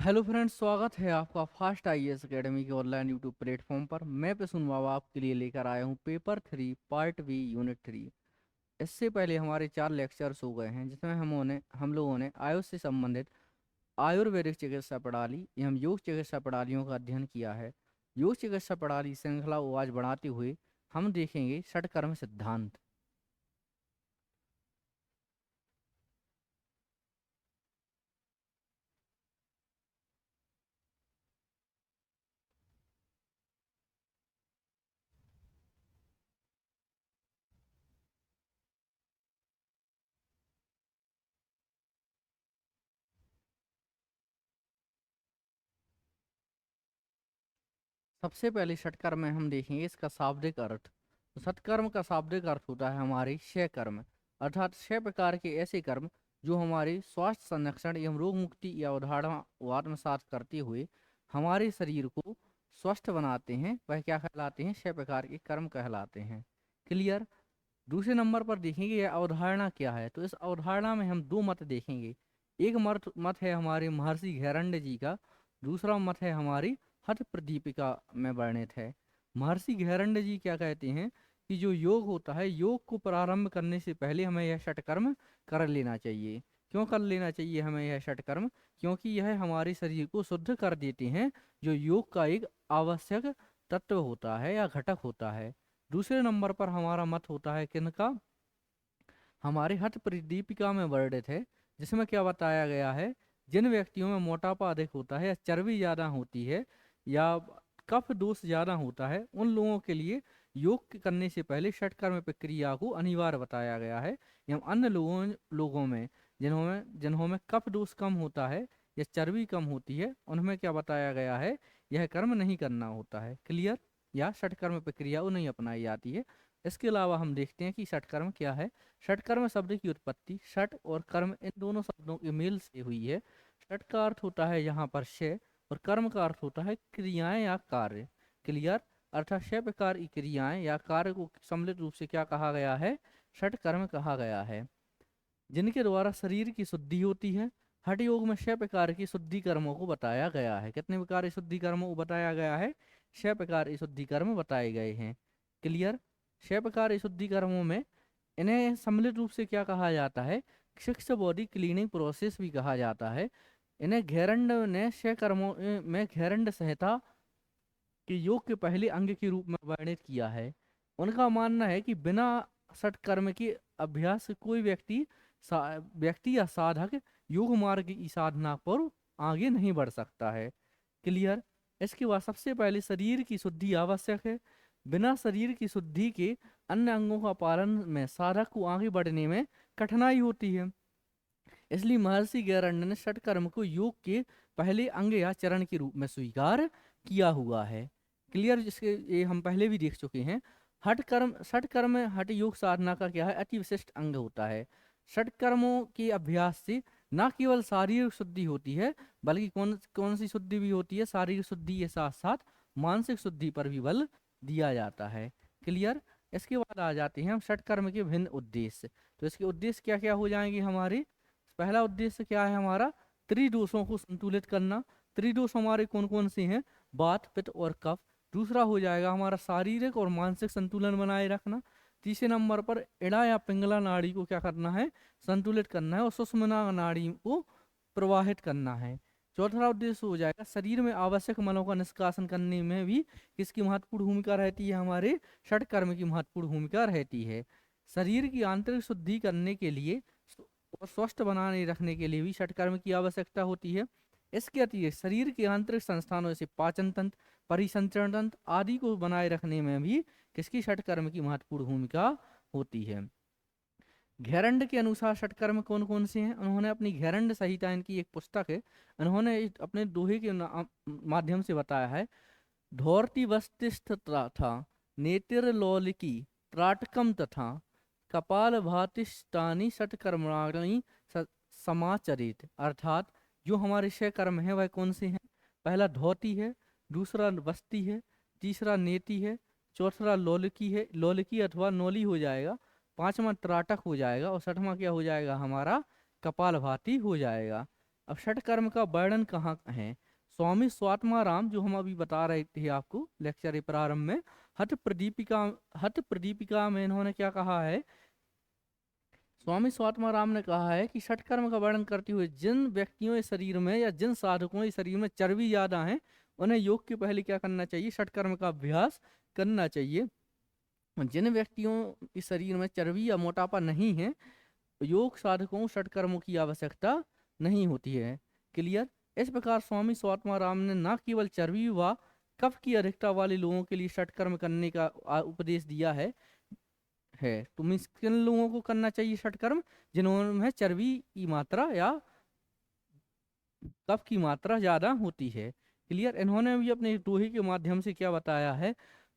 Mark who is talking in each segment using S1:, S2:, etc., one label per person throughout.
S1: Hello friends, स्वागत है आपका फास्ट आईएएस एकेडमी के ऑनलाइन यूट्यूब प्लेटफॉर्म पर। मैं प्रसून बाबा आपके लिए लेकर आया हूँ पेपर 3 पार्ट बी यूनिट 3। इससे पहले हमारे 4 लेक्चर्स हो गए हैं, जिसमें हम लोगों ने आयुष से संबंधित आयुर्वेदिक चिकित्सा प्रणाली एवं योग चिकित्सा प्रणालियों का अध्ययन किया है। योग चिकित्सा प्रणाली श्रृंखला को आज बढ़ाते हुए हम देखेंगे षटकर्म सिद्धांत। सबसे पहले षटकर्म में हम देखेंगे इसका शाब्दिक अर्थ। तो सत्कर्म का शाब्दिक अर्थ होता है हमारे क्षय कर्म, अर्थात 6 प्रकार के ऐसे कर्म जो हमारे स्वास्थ्य संरक्षण एवं रोग मुक्ति या उदाहरण को आत्मसात करते हुए हमारे शरीर को स्वस्थ बनाते हैं, वह क्या कहलाते हैं? 6 प्रकार के कर्म कहलाते हैं। क्लियर। दूसरे नंबर पर देखेंगे यह अवधारणा क्या है। तो इस अवधारणा में हम दो मत देखेंगे। एक मत मत है हमारे महर्षि घेरंड जी का, दूसरा मत है हमारी हठ प्रदीपिका में वर्णित है। महर्षि घेरंड जी क्या कहते हैं कि जो योग होता है, योग को प्रारंभ करने से पहले हमें यह षटकर्म कर लेना चाहिए। क्यों कर लेना चाहिए हमें यह षटकर्म? क्योंकि यह हमारे शरीर को शुद्ध कर देते हैं, जो योग का एक आवश्यक तत्व होता है या घटक होता है। दूसरे नंबर पर हमारा मत होता है किनका? हमारे हठ प्रदीपिका में वर्णित है, जिसमें क्या बताया गया है, जिन व्यक्तियों में मोटापा अधिक होता है या चर्बी ज़्यादा होती है या कफ दोष ज़्यादा होता है, उन लोगों के लिए योग करने से पहले षटकर्म प्रक्रिया को अनिवार्य बताया गया है। एवं अन्य लोगों लोगों में जिन्हों में कफ दोष कम होता है या चर्बी कम होती है, उनमें क्या बताया गया है, यह कर्म नहीं करना होता है। क्लियर। या षटकर्म प्रक्रिया वो नहीं अपनाई जाती है। इसके अलावा हम देखते हैं कि षटकर्म क्या है। षटकर्म शब्द की उत्पत्ति षट और कर्म इन दोनों शब्दों के मेल से हुई है। षट का अर्थ होता है यहाँ पर क्षय, और कर्म का अर्थ होता है क्रियाएं या कार्य। क्लियर। अर्थात 6 प्रकार की क्रियाएं या कार्य को सम्मिलित रूप से क्या कहा गया है? षट कर्म कहा गया है, जिनके द्वारा शरीर की शुद्धि होती है। हठ योग में 6 प्रकार की शुद्धि कर्मों को बताया गया है। कितने प्रकार की शुद्धि कर्मों को बताया गया है? 6 प्रकार की शुद्धि कर्म बताए गए हैं। क्लियर। 6 प्रकार की शुद्धि कर्मों में इन्हें सम्मिलित रूप से क्या कहा जाता है? सिक्स बॉडी क्लीनिंग प्रोसेस भी कहा जाता है। इन्हें घेरंड ने 6 कर्मों में घेरंड संहिता के योग के पहले अंग के रूप में वर्णित किया है। उनका मानना है कि बिना सत्कर्म के अभ्यास से कोई व्यक्ति या साधक योग मार्ग की साधना पर आगे नहीं बढ़ सकता है। क्लियर। इसके बाद सबसे पहले शरीर की शुद्धि आवश्यक है। बिना शरीर की शुद्धि के अन्य अंगों का पालन में साधक को आगे बढ़ने में कठिनाई होती है। इसलिए महर्षि गैरंड ने षटकर्म को योग के पहले अंग या चरण के रूप में स्वीकार किया हुआ है। क्लियर। जिसके ये हम पहले भी देख चुके हैं। षटकर्म हठ योग साधना का क्या है? अति विशिष्ट अंग होता है। षटकर्मों के अभ्यास से न केवल शारीरिक शुद्धि होती है, बल्कि कौन कौन सी शुद्धि भी होती है? शारीरिक शुद्धि के साथ साथ मानसिक शुद्धि पर भी बल दिया जाता है। क्लियर। इसके बाद आ जाते हैं हम षटकर्म के भिन्न उद्देश्य। तो इसके उद्देश्य क्या क्या हो जाएंगे हमारे? पहला उद्देश्य क्या है हमारा? त्रिदोषों को संतुलित करना। त्रिदोष हमारे कौन कौन से हैं? वात पित्त और कफ। दूसरा हो जाएगा हमारा शारीरिक और मानसिक संतुलन बनाए रखना। तीसरे नंबर पर इड़ा या पिंगला नाड़ी को क्या करना है? संतुलित करना है, और सुषुम्ना नाड़ी को प्रवाहित करना है। चौथा उद्देश्य हो जाएगा शरीर में आवश्यक मलों का निष्कासन करने में भी किसकी महत्वपूर्ण भूमिका रहती है? हमारे षटकर्म की महत्वपूर्ण भूमिका रहती है। शरीर की आंतरिक शुद्धि करने के लिए और स्वस्थ बनाने रखने के लिए भी षटकर्म की आवश्यकता होती है। इसके अतिरिक्त शरीर के आंतरिक संस्थानों जैसे पाचन तंत्र, परिसंचरण तंत्र आदि को बनाए रखने में भी किसकी षटकर्म की महत्वपूर्ण भूमिका होती है। घेरंड के अनुसार षटकर्म कौन कौन से हैं? उन्होंने अपनी घेरंड संहिता, इनकी एक पुस्तक है, उन्होंने अपने दोहे के माध्यम से बताया है। धौर्ती वस्तिस्थ था, नेतिर लौलिकी त्राटकम तथा कपाल भातिष्ठानी षटकर्माणि समाचरित। अर्थात जो हमारे 6 कर्म हैं वह कौन से हैं? पहला धोती है, दूसरा वस्ती है, तीसरा नेति है, चौथा लौलिकी है, लौलिकी अथवा नौली हो जाएगा, पांचवा त्राटक हो जाएगा, और छठवां क्या हो जाएगा हमारा? कपाल भाती हो जाएगा। अब षटकर्म का वर्णन कहाँ है? स्वामी स्वात्माराम, जो हम अभी बता रहे थे आपको लेक्चर के प्रारंभ में, हठ प्रदीपिका में इन्होंने क्या कहा है? स्वामी स्वात्माराम ने कहा है कि षटकर्म का वर्णन करते हुए जिन व्यक्तियों के शरीर में या जिन साधकों के शरीर में चर्बी ज्यादा है, उन्हें योग के पहले क्या करना चाहिए? षटकर्म का अभ्यास करना चाहिए। जिन व्यक्तियों के शरीर में चर्बी या मोटापा नहीं है, योग साधकों को षटकर्मों की आवश्यकता नहीं होती है। क्लियर? इस प्रकार स्वामी स्वात्माराम ने न केवल चर्बी व कफ की अधिकता वाले लोगों के लिए षटकर्म करने का उपदेश दिया है। तो मीन्स किन लोगों को करना चाहिए षटकर्म? जिन्होंने चर्बी की मात्रा या कफ की मात्रा ज्यादा होती है। क्लियर? इन्होंने भी अपने दोहे के माध्यम से क्या बताया है?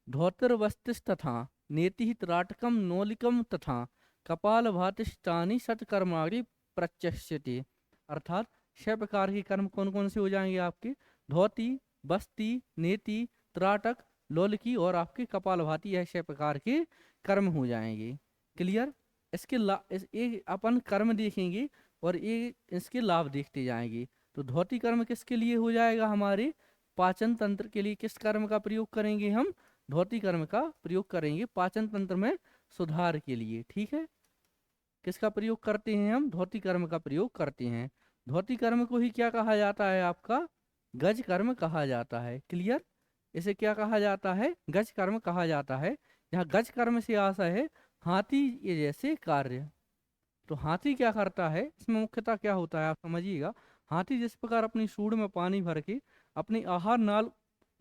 S1: धोतर वस्तिष्ठ तथा नेति त्राटकम नौलिकम तथा कपाल भातिष्ठानी सत्कर्माणि प्रचक्ष्यते। अर्थात 6 प्रकार के कर्म कौन कौन से हो जाएंगे आपके? धोती, बस्ती, नेति, त्राटक, लोलकी और आपके कपाल भाती, यह 6 प्रकार के कर्म हो जाएंगे। क्लियर? एक अपन कर्म देखेंगे और इसके लाभ देखते जाएंगे। तो धोती कर्म किसके लिए हो जाएगा? हमारे पाचन तंत्र के लिए। किस कर्म का प्रयोग करेंगे हम? धोती कर्म का प्रयोग करेंगे पाचन तंत्र में सुधार के लिए। ठीक है? किसका प्रयोग करते हैं हम? धोती कर्म का प्रयोग करते हैं। धोती कर्म को ही क्या कहा जाता है आपका? गज कर्म कहा जाता है। क्लियर? इसे क्या कहा जाता है? गज कर्म कहा जाता है। यहाँ गज कर्म से आशा है हाथी ये जैसे कार्य। तो हाथी क्या करता है? इसमें मुख्यतः क्या होता है आप समझिएगा। हाथी जिस प्रकार अपनी सूंड में पानी भर के अपनी आहार नाल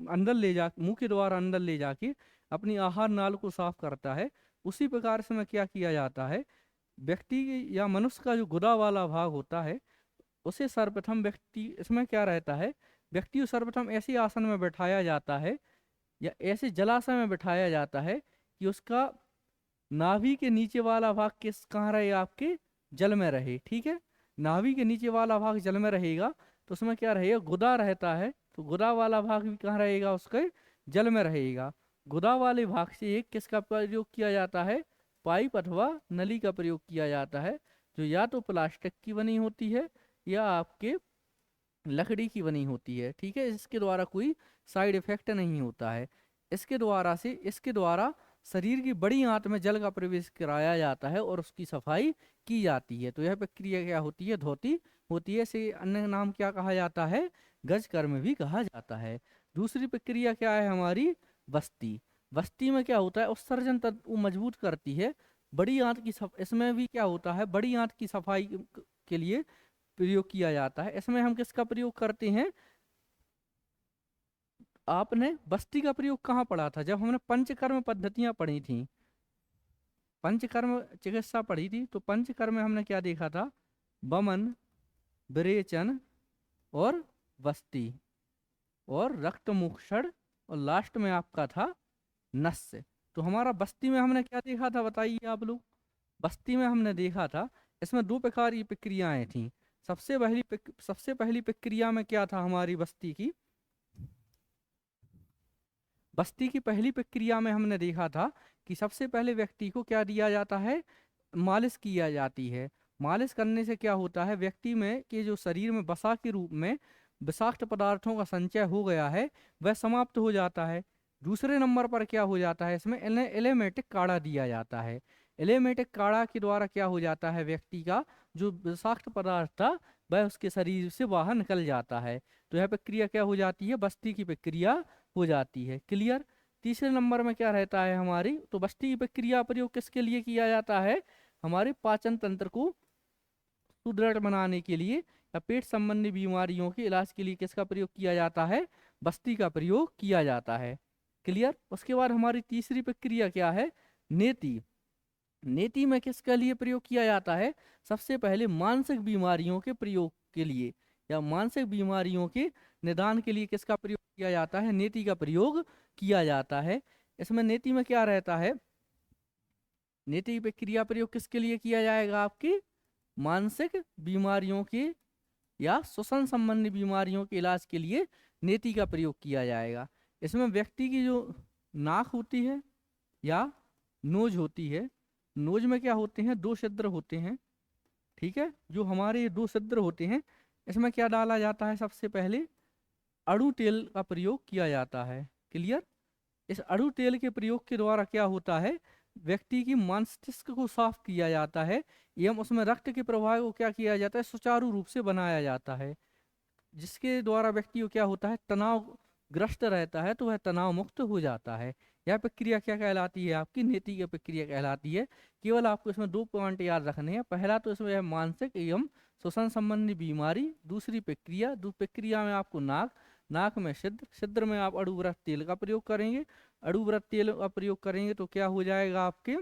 S1: अंदर ले जा, मुंह के द्वारा अंदर ले जाके अपनी आहार नाल को साफ करता है, उसी प्रकार से में क्या किया जाता है? व्यक्ति या मनुष्य का जो गुदा वाला भाग होता है, उसे सर्वप्रथम व्यक्ति, इसमें क्या रहता है? व्यक्ति को सर्वप्रथम ऐसे आसन में बैठाया जाता है या ऐसे जलाशय में बैठाया जाता है कि उसका नाभि के नीचे वाला भाग कहाँ रहे? आपके जल में रहे। ठीक है? नाभि के नीचे वाला भाग जल में रहेगा तो उसमें क्या रहेगा? गुदा रहता है, तो गुदा वाला भाग भी कहाँ रहेगा? उसके जल में रहेगा। गुदा वाले भाग से एक किसका प्रयोग किया जाता है? पाइप अथवा नली का प्रयोग किया जाता है, जो या तो प्लास्टिक की बनी होती है या आपके लकड़ी की बनी होती है। ठीक है? इसके द्वारा कोई साइड इफेक्ट नहीं होता है। इसके द्वारा शरीर की बड़ी आंत में जल का प्रवेश कराया जाता है और उसकी सफाई की जाती है। तो यह प्रक्रिया क्या होती है? धोती होती है। इसे अन्य नाम क्या कहा जाता है? गज कर्म भी कहा जाता है। दूसरी प्रक्रिया क्या है हमारी? बस्ती। बस्ती में क्या होता है? उत्सर्जन तंत्र को मजबूत करती है। बड़ी आंत की इसमें भी क्या होता है? बड़ी आंत की सफाई के लिए प्रयोग किया जाता है। इसमें हम किसका प्रयोग करते हैं? आपने बस्ती का प्रयोग कहाँ पढ़ा था? जब हमने पंचकर्म पद्धतियां पढ़ी थी, पंचकर्म चिकित्सा पढ़ी थी, तो पंचकर्म में हमने क्या देखा था? बमन, विरेचन और बस्ती और रक्त मोक्षण और लास्ट में आपका था नस्य। तो हमारा बस्ती में हमने क्या देखा था? बताइए आप लोग। बस्ती में हमने देखा था इसमें 2 प्रकार की प्रक्रियाएं थी। सबसे पहली प्रक्रिया में क्या था हमारी बस्ती की पहली प्रक्रिया में हमने देखा था कि सबसे पहले व्यक्ति को क्या दिया जाता है? मालिश किया जाती है। मालिश करने से क्या होता है? व्यक्ति में के जो शरीर में वसा के रूप में विषाक्त पदार्थों का संचय हो गया है वह समाप्त हो जाता है। दूसरे नंबर पर क्या हो जाता है? इसमें एलेमेटिक काढ़ा दिया जाता है। एलेमेटिक काढ़ा के द्वारा क्या हो जाता है? व्यक्ति का जो विषाक्त पदार्थ था वह उसके शरीर से बाहर निकल जाता है। तो यह प्रक्रिया क्या हो जाती है? बस्ती की प्रक्रिया हो जाती है। क्लियर? तीसरे नंबर में क्या रहता है हमारी? तो बस्ती की प्रक्रिया प्रयोग किसके लिए किया जाता है? हमारे पाचन तंत्र को सुदृढ़ बनाने के लिए या पेट संबंधी बीमारियों के इलाज के लिए किसका प्रयोग किया जाता है? बस्ती का प्रयोग किया जाता है। क्लियर? उसके बाद हमारी तीसरी प्रक्रिया क्या है? नेति। नेति में किसके लिए प्रयोग किया जाता है? सबसे पहले मानसिक बीमारियों के प्रयोग के लिए या मानसिक बीमारियों के निदान के लिए किसका प्रयोग किया जाता है? नेति का प्रयोग किया जाता है। इसमें नेति में क्या रहता है? नेति प्रक्रिया प्रयोग किसके लिए किया जाएगा? आपकी मानसिक बीमारियों के या श्वसन संबंधी बीमारियों के इलाज के लिए नेति का प्रयोग किया जाएगा। इसमें व्यक्ति की जो नाक होती है या नोज होती है, नोज में क्या होते हैं? 2 छिद्र होते हैं। ठीक है? जो हमारे 2 छिद्र होते हैं, इसमें क्या डाला जाता है, सबसे पहले अड़ू तेल का प्रयोग किया जाता है। क्लियर। इस अड़ू तेल के प्रयोग के द्वारा क्या होता है, व्यक्ति की मस्तिष्क को साफ किया जाता है एवं उसमें रक्त के प्रवाह को क्या किया जाता है, सुचारू रूप से बनाया जाता है, जिसके द्वारा व्यक्ति को क्या होता है, तनाव ग्रस्त रहता है तो वह तनाव मुक्त हो जाता है। यह प्रक्रिया क्या कहलाती है, आपकी नीति की प्रक्रिया कहलाती है। केवल आपको इसमें 2 पॉइंट याद रखने हैं। पहला तो इसमें है मानसिक एवं श्वसन संबंधी बीमारी। दूसरी प्रक्रिया में आपको नाक में छिद्र में आप अड़ूव्रत तेल का प्रयोग करेंगे। अड़ूव्रत तेल का प्रयोग करेंगे तो क्या हो जाएगा, आपके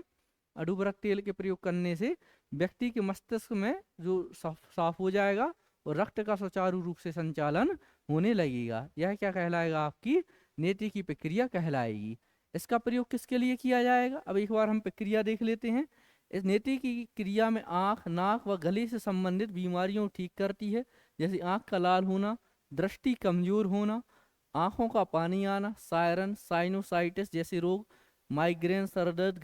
S1: अड़ूव्रत तेल के प्रयोग करने से व्यक्ति के मस्तिष्क में जो साफ हो जाएगा और रक्त का सुचारू रूप से संचालन होने लगेगा। यह क्या कहलाएगा, आपकी नेति की प्रक्रिया कहलाएगी। इसका प्रयोग किसके लिए किया जाएगा, अब एक बार हम प्रक्रिया देख लेते हैं। इस नेति की क्रिया में आँख, नाक व गले से संबंधित बीमारियों को ठीक करती है, जैसे आँख का लाल होना, दृष्टि कमजोर होना, आँखों का पानी आना, सायरन साइनोसाइटिस जैसे रोग, माइग्रेन, सर दर्द,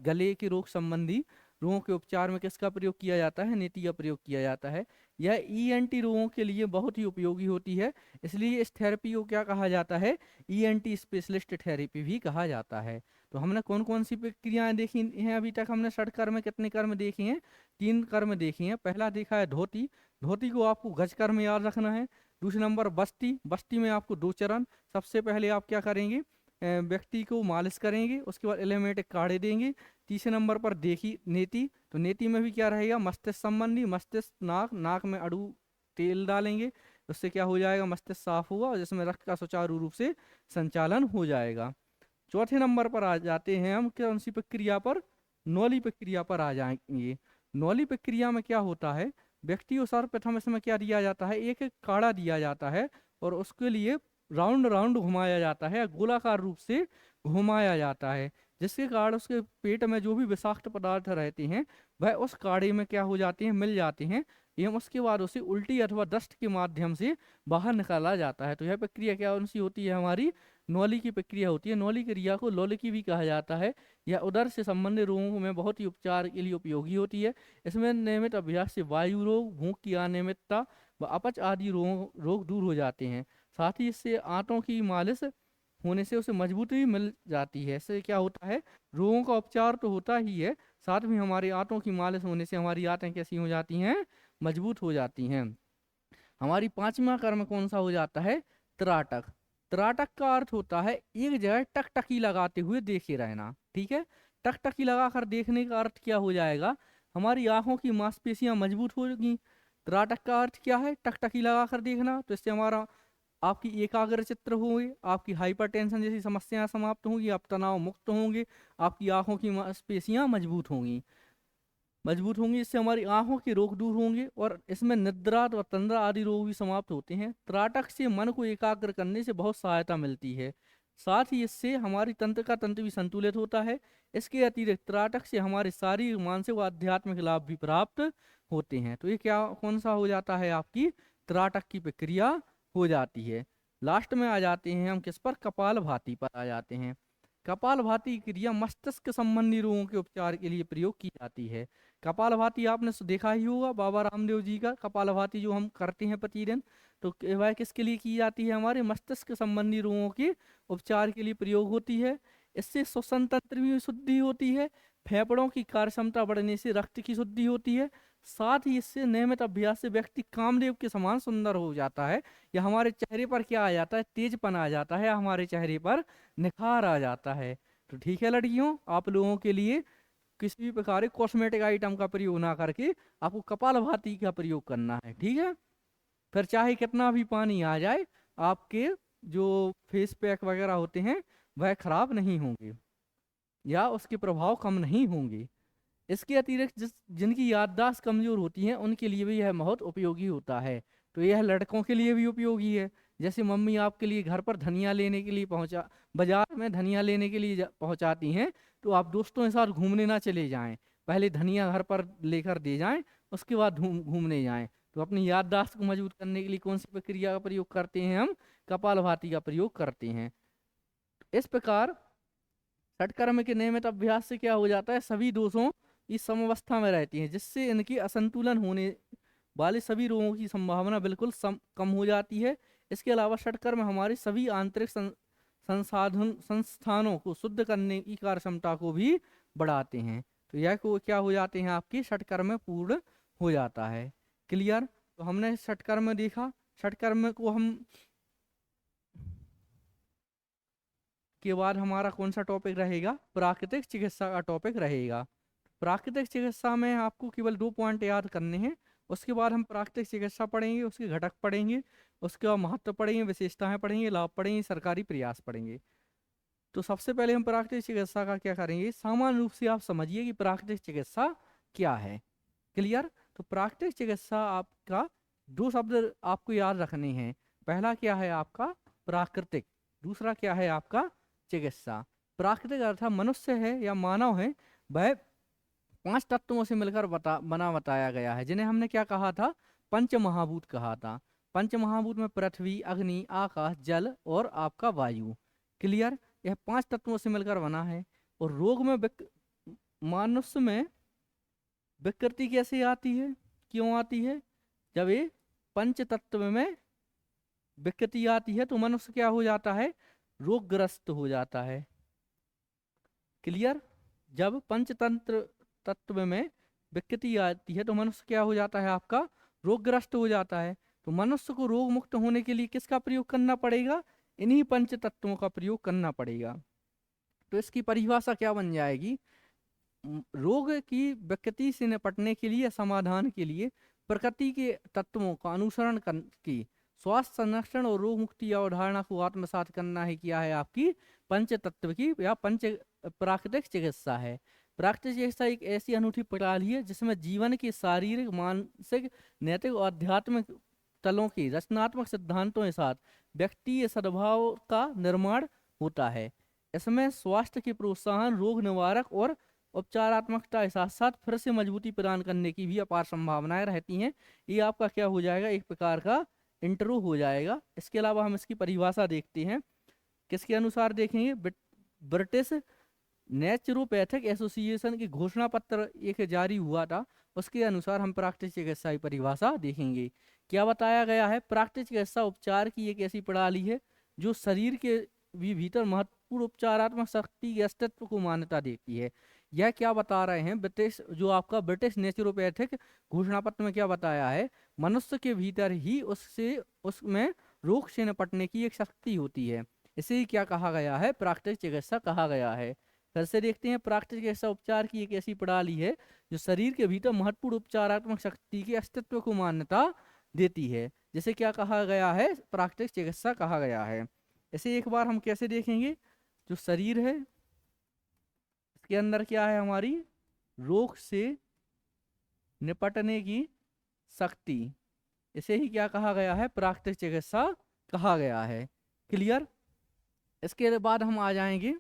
S1: गले के रोग संबंधी रोगों के उपचार में किसका प्रयोग किया जाता है, नीति का प्रयोग किया जाता है। यह ईएनटी रोगों के लिए बहुत ही उपयोगी होती है, इसलिए इस थेरेपी को क्या कहा जाता है, ईएनटी स्पेशलिस्ट थेरेपी भी कहा जाता है। तो हमने कौन कौन सी प्रक्रियाएं देखी हैं अभी तक, हमने षट कर्म कितने कर्म देखे हैं, 3 कर्म देखे हैं। पहला देखा है धोती, धोती को आपको गज कर्म याद रखना है। दूसरे नंबर बस्ती, बस्ती में आपको 2 चरण। सबसे पहले आप क्या करेंगे, व्यक्ति को मालिश करेंगे, उसके बाद एलिमेंटिक काढ़े देंगे। तीसरे नंबर पर देखी नेति, तो नेति में भी क्या रहेगा, मस्तिष्क संबंधी, मस्तिष्क नाक में अड़ू तेल डालेंगे, उससे क्या हो जाएगा, मस्तिष्क साफ होगा और जिसमें रक्त का सुचारू रूप से संचालन हो जाएगा। चौथे नंबर पर आ जाते हैं हम कौन सी प्रक्रिया पर, नौली प्रक्रिया पर आ जाएंगे। नौली प्रक्रिया में क्या होता है, व्यक्ति को सर्वप्रथम इसमें क्या दिया जाता है, एक एक काढ़ा दिया जाता है और उसके लिए राउंड राउंड घुमाया जाता है, गोलाकार रूप से घुमाया जाता है, जिसके कारण उसके पेट में जो भी विषाक्त पदार्थ रहते हैं वह उस काढ़े में क्या हो जाते हैं, मिल जाते हैं एवं उसके बाद उसे उल्टी अथवा दस्त के माध्यम से बाहर निकाला जाता है। तो यह प्रक्रिया क्या कौन सी होती है, हमारी नौली की प्रक्रिया होती है। नौली क्रिया को लोलिकी भी कहा जाता है। यह उदर से संबंधित रोगों में बहुत ही उपचार के लिए उपयोगी होती है। इसमें नियमित अभ्यास से वायु रोग, भूख की अनियमितता व अपच आदि रोग दूर हो जाते हैं। साथ ही इससे आंतों की मालिश होने से उसे मजबूती भी मिल जाती है। इससे क्या होता है, रोगों का उपचार तो होता ही है, साथ में हमारे आंतों की मालिश होने से हमारी आंतें कैसी हो जाती हैं, मजबूत हो जाती हैं। हमारी 5वां कर्म कौन सा हो जाता है, त्राटक। त्राटक का अर्थ होता है एक जगह टकटकी लगाते हुए देखे रहना। ठीक है, टकटकी लगाकर देखने का अर्थ क्या हो जाएगा, हमारी आंखों की मांसपेशियां मजबूत होगी। त्राटक का अर्थ क्या है, टकटकी लगाकर देखना, तो इससे हमारा आपकी एकाग्र चित्र होंगे, आपकी हाइपरटेंशन जैसी समस्याएं समाप्त होंगी, आप तनाव मुक्त होंगे, आपकी आंखों की मांसपेशियां मजबूत होंगी, इससे हमारी आंखों के रोग दूर होंगे और इसमें निद्रा व तंद्रा आदि रोग भी समाप्त होते हैं। त्राटक से मन को एकाग्र करने से बहुत सहायता मिलती है। साथ ही इससे हमारी तंत्र का तंत्र भी संतुलित होता है। इसके अतिरिक्त त्राटक से हमारे शारीरिक, मानसिक व आध्यात्मिक लाभ भी प्राप्त होते हैं। तो ये क्या कौन सा हो जाता है, आपकी त्राटक की प्रक्रिया हो जाती है। लास्ट में आ जाते हैं हम किस पर, कपालभाति पर आ जाते हैं। कपालभाति क्रिया मस्तिष्क संबंधी रोगों के उपचार के लिए प्रयोग की जाती है। कपालभाति आपने देखा ही होगा, बाबा रामदेव जी का कपालभाति जो हम करते हैं प्रतिदिन, तो वह किसके लिए की जाती है, हमारे मस्तिष्क संबंधी रोगों के उपचार के लिए प्रयोग होती है। इससे श्वसन तंत्र में शुद्धि होती है, फेफड़ों की कार्य क्षमता बढ़ने से रक्त की शुद्धि होती है। साथ ही इससे नियमित अभ्यास से व्यक्ति कामदेव के समान सुंदर हो जाता है, या हमारे चेहरे पर क्या आ जाता है, तेजपन आ जाता है, हमारे चेहरे पर निखार आ जाता है। तो ठीक है लड़कियों, आप लोगों के लिए किसी भी प्रकार के कॉस्मेटिक आइटम का प्रयोग ना करके आपको कपालभाति का प्रयोग करना है। ठीक है, फिर चाहे कितना भी पानी आ जाए, आपके जो फेस पैक वगैरह होते हैं वह खराब नहीं होंगे या उसके प्रभाव कम नहीं होंगे। इसके अतिरिक्त जिनकी याददाश्त कमजोर होती है उनके लिए भी यह बहुत उपयोगी होता है। तो यह लड़कों के लिए भी उपयोगी है। जैसे मम्मी आपके लिए घर पर धनिया लेने के लिए बाजार में धनिया लेने के लिए पहुंचाती हैं, तो आप दोस्तों के साथ घूमने ना चले जाएं, पहले धनिया घर पर लेकर दे जाएं, उसके बाद घूमने जाएं। तो अपनी याददाश्त को मजबूत करने के लिए कौन सी प्रक्रिया का प्रयोग करते हैं हम, कपालभाति का प्रयोग करते हैं। इस प्रकार षटकर्म के नियमित अभ्यास से क्या हो जाता है, सभी दोषों इस समावस्था में रहती हैं, जिससे इनकी असंतुलन वाले सभी रोगों की संभावना बिल्कुल कम हो जाती है। इसके अलावा षटकर्म हमारे सभी आंतरिक संसाधन संस्थानों को शुद्ध करने की कार्य क्षमता को भी बढ़ाते हैं। तो यह को क्या हो जाते हैं, आपकी षटकर्म पूर्ण हो जाता है। क्लियर। तो हमने षटकर्म देखा। षटकर्म को हम के बाद हमारा कौन सा टॉपिक रहेगा, प्राकृतिक चिकित्सा का टॉपिक रहेगा। प्राकृतिक चिकित्सा में आपको केवल 2 पॉइंट याद करने हैं। उसके बाद हम प्राकृतिक चिकित्सा पढ़ेंगे, उसके घटक पढ़ेंगे, उसके बाद महत्व पढ़ेंगे, विशेषताएं पढ़ेंगे, लाभ पढ़ेंगे, सरकारी प्रयास पढ़ेंगे। तो सबसे पहले हम प्राकृतिक चिकित्सा का क्या करेंगे, सामान्य रूप से आप समझिए कि प्राकृतिक चिकित्सा क्या है। क्लियर। तो प्राकृतिक चिकित्सा आपका 2 शब्द आपको याद रखने हैं। पहला क्या है आपका प्राकृतिक, दूसरा क्या है आपका चिकित्सा। प्राकृतिक अर्थात मनुष्य है या मानव है, वह 5 तत्वों से मिलकर बना बताया गया है, जिन्हें हमने क्या कहा था, पंच महाभूत कहा था। पंच महाभूत में पृथ्वी, अग्नि, आकाश, जल और आपका वायु। क्लियर। यह 5 तत्वों से मिलकर बना है। और रोग में मनुष्य में विकृति कैसे आती है, क्यों आती है, जब ये पंच तत्व में विकृति आती है तो मनुष्य क्या हो जाता है, रोगग्रस्त हो जाता है। क्लियर। जब पंचतंत्र तत्व में विकृति आती है तो मनुष्य क्या हो जाता है, आपका रोगग्रस्त हो जाता है। तो मनुष्य को रोग मुक्त होने के लिए किसका प्रयोग करना पड़ेगा, इन्हीं पंच तत्वों का प्रयोग करना पड़ेगा। तो इसकी परिभाषा क्या बन जाएगी, रोग की विकृति से निपटने के लिए, समाधान के लिए प्रकृति के तत्वों का अनुसरण करके स्वास्थ्य संरक्षण और रोग मुक्ति अवधारणा को आत्मसात करना ही क्या है, आपकी पंच तत्व की या पंच प्राकृतिक चिकित्सा है। प्राकृतिक चिकित्सा एक ऐसी अनूठी प्रणाली है जिसमें जीवन के शारीरिक, मानसिक, नैतिक और आध्यात्मिक तलों के रचनात्मक सिद्धांतों के साथ व्यक्ति सद्भाव का निर्माण होता है। इसमें स्वास्थ्य के प्रोत्साहन, रोग निवारक और उपचारात्मकता के साथ साथ फिर से मजबूती प्रदान करने की भी अपार संभावनाएं रहती हैं। ये आपका क्या हो जाएगा, एक प्रकार का इंट्रो हो जाएगा। इसके अलावा हम इसकी परिभाषा देखते हैं, किसके अनुसार देखेंगे, ब्रिटिश नेचुरोपैथिक एसोसिएशन की घोषणा पत्र एक जारी हुआ था, उसके अनुसार हम प्राकृतिक चिकित्सा की परिभाषा देखेंगे। क्या बताया गया है, प्राकृतिक चिकित्सा उपचार की एक ऐसी प्रणाली है जो शरीर के भी भीतर महत्वपूर्ण उपचारात्मक शक्ति के अस्तित्व को मान्यता देती है। यह क्या बता रहे हैं, ब्रिटिश जो आपका ब्रिटिश नेचुरोपैथिक घोषणा पत्र में क्या बताया है, मनुष्य के भीतर ही उसमें रोग से निपटने की एक शक्ति होती है। इसे ही क्या कहा गया है, प्राकृतिक चिकित्सा कहा गया है। फिर से देखते हैं, प्राकृतिक चिकित्सा उपचार की एक ऐसी प्रणाली है जो शरीर के भीतर महत्वपूर्ण उपचारात्मक शक्ति के अस्तित्व को मान्यता देती है, जिसे क्या कहा गया है, प्राकृतिक चिकित्सा कहा गया है। इसे एक बार हम कैसे देखेंगे, जो शरीर है इसके अंदर क्या है, हमारी रोग से निपटने की शक्ति, इसे ही क्या कहा गया है, प्राकृतिक चिकित्सा कहा गया है। क्लियर। इसके बाद हम आ जाएंगे,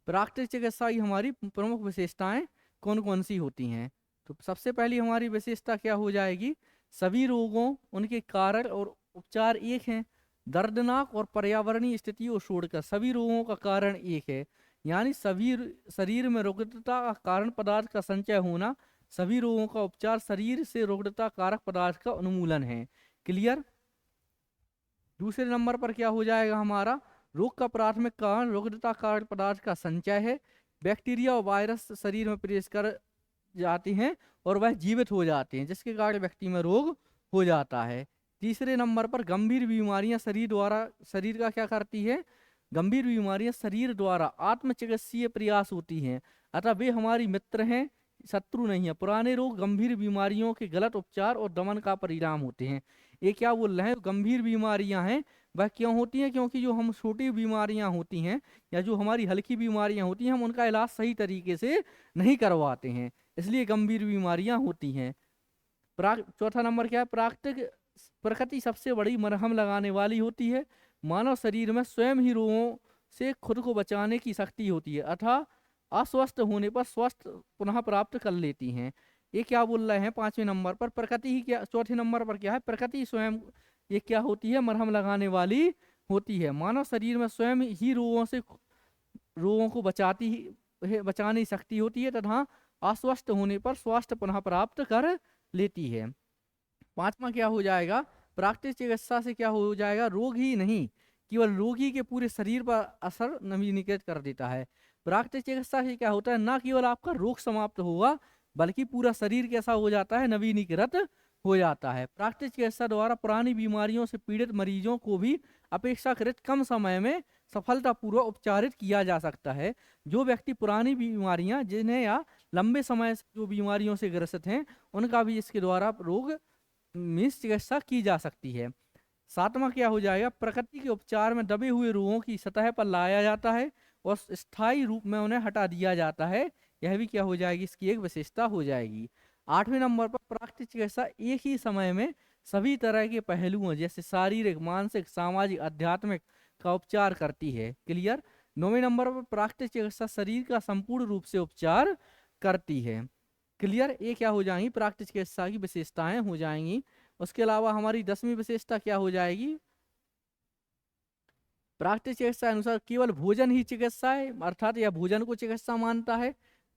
S1: प्राकृतिक चिकित्सा की हमारी प्रमुख विशेषताएं कौन कौन सी होती हैं। तो सबसे पहली हमारी विशेषता क्या हो जाएगी, सभी रोगों, उनके कारण और उपचार एक हैं। दर्दनाक और पर्यावरणीय स्थितियों को छोड़कर सभी रोगों का कारण एक है, यानी सभी शरीर में रुग्णता का कारण पदार्थ का संचय होना, सभी रोगों का उपचार शरीर से रुग्णता कारक पदार्थ का उन्मूलन है। क्लियर। दूसरे नंबर पर क्या हो जाएगा हमारा, रोग का प्राथमिक कारण रुग्णता कारक पदार्थ का संचय है। बैक्टीरिया और वायरस शरीर में प्रवेश कर जाते हैं और वह जीवित हो जाते हैं, जिसके कारण व्यक्ति में रोग हो जाता है। तीसरे नंबर पर गंभीर बीमारियां शरीर का क्या करती है, गंभीर बीमारियां शरीर द्वारा आत्मचिकित्सीय प्रयास होती हैं, अतः वे हमारी मित्र हैं, शत्रु नहीं है। पुराने रोग गंभीर बीमारियों के गलत उपचार और दमन का परिणाम होते हैं। ये क्या बोल रहे हैं, गंभीर बीमारियां हैं वह क्यों होती हैं, क्योंकि जो हम छोटी बीमारियां होती हैं या जो हमारी हल्की बीमारियां होती हैं, हम उनका इलाज सही तरीके से नहीं करवाते हैं, इसलिए गंभीर बीमारियां होती हैं। चौथा नंबर क्या है, प्रकृति सबसे बड़ी मरहम लगाने वाली होती है। मानव शरीर में स्वयं ही रोगों से खुद को बचाने की शक्ति होती है, अतः अस्वस्थ होने पर स्वस्थ पुनः प्राप्त कर लेती हैं। ये क्या बोल रहे हैं, 5वें नंबर पर प्रकृति ही क्या, चौथे नंबर पर क्या है, प्रकृति स्वयं ये क्या होती है, मरहम लगाने वाली होती है। मानव शरीर में स्वयं ही रोगों को बचाने की शक्ति होती है तथा अस्वस्थ होने पर स्वास्थ्य पुनः प्राप्त कर लेती है। पांचवा क्या हो जाएगा, प्राकृतिक चिकित्सा से क्या हो जाएगा, रोग ही नहीं केवल रोगी के पूरे शरीर पर असर नवीनीकृत कर देता है। प्राकृतिक चिकित्सा से क्या होता है, ना केवल आपका रोग समाप्त होगा बल्कि पूरा शरीर कैसा हो जाता है, नवीनीकृत हो जाता है। प्राकृतिक चिकित्सा द्वारा पुरानी बीमारियों से पीड़ित मरीजों को भी अपेक्षाकृत कम समय में सफलतापूर्वक उपचारित किया जा सकता है। जो व्यक्ति पुरानी बीमारियां जिन्हें या लंबे समय से जो बीमारियों से ग्रसित हैं उनका भी इसके द्वारा रोग मीन्स चिकित्सा की जा सकती है। सातवां क्या हो जाएगा, प्रकृति के उपचार में दबे हुए रोगों की सतह पर लाया जाता है और स्थायी रूप में उन्हें हटा दिया जाता है। यह भी क्या हो जाएगी, इसकी एक विशेषता हो जाएगी। आठवें नंबर पर प्राकृतिक चिकित्सा एक ही समय में सभी तरह के पहलुओं जैसे शारीरिक, मानसिक, सामाजिक, आध्यात्मिक का उपचार करती है। क्लियर। नौवें नंबर पर प्राकृतिक चिकित्सा शरीर का संपूर्ण रूप से उपचार करती है। क्लियर। ये क्या हो जाएंगी, प्राकृतिक चिकित्सा की विशेषताएं हो जाएंगी। उसके अलावा हमारी 10वीं विशेषता क्या हो जाएगी, प्राकृतिक चिकित्सा अनुसार केवल भोजन ही चिकित्सा है, अर्थात यह भोजन को चिकित्सा मानता है,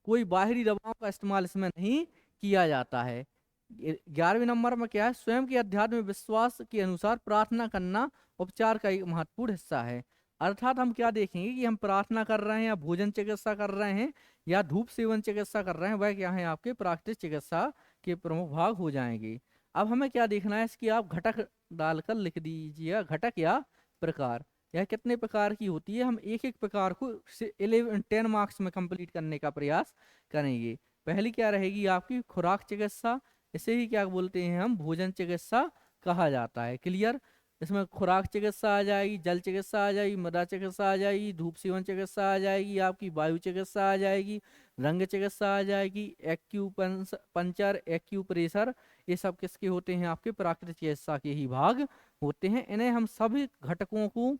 S1: कोई बाहरी दवाओं का इस्तेमाल इसमें नहीं किया जाता है। 11वें नंबर में क्या है, स्वयं के अध्यात्म विश्वास के अनुसार प्रार्थना करना उपचार का एक महत्वपूर्ण हिस्सा है। अर्थात हम क्या देखेंगे कि हम प्रार्थना कर रहे हैं या भोजन चिकित्सा कर रहे हैं या धूप सेवन चिकित्सा कर रहे हैं, वह क्या है आपके प्राकृतिक चिकित्सा के प्रमुख भाग हो जाएंगे। अब हमें क्या देखना है, इसकी आप घटक डालकर लिख दीजिए, घटक या प्रकार। यह कितने प्रकार की होती है, हम एक एक प्रकार को 10 मार्क्स में कंप्लीट करने का प्रयास करेंगे। पहली क्या रहेगी आपकी खुराक चिकित्सा, इसे ही क्या बोलते हैं हम, भोजन चिकित्सा कहा जाता है। क्लियर। इसमें खुराक चिकित्सा आ जाएगी, जल चिकित्सा आ जाएगी, मृदा चिकित्सा आ जाएगी, धूप सेवन चिकित्सा आ जाएगी, आपकी वायु चिकित्सा आ जाएगी, रंग चिकित्सा आ जाएगी, एक्यूपंचर, एक्यूप्रेशर, ये सब किसके होते हैं, आपके प्राकृतिक चिकित्सा के ही भाग होते हैं। इन्हें हम सभी घटकों को,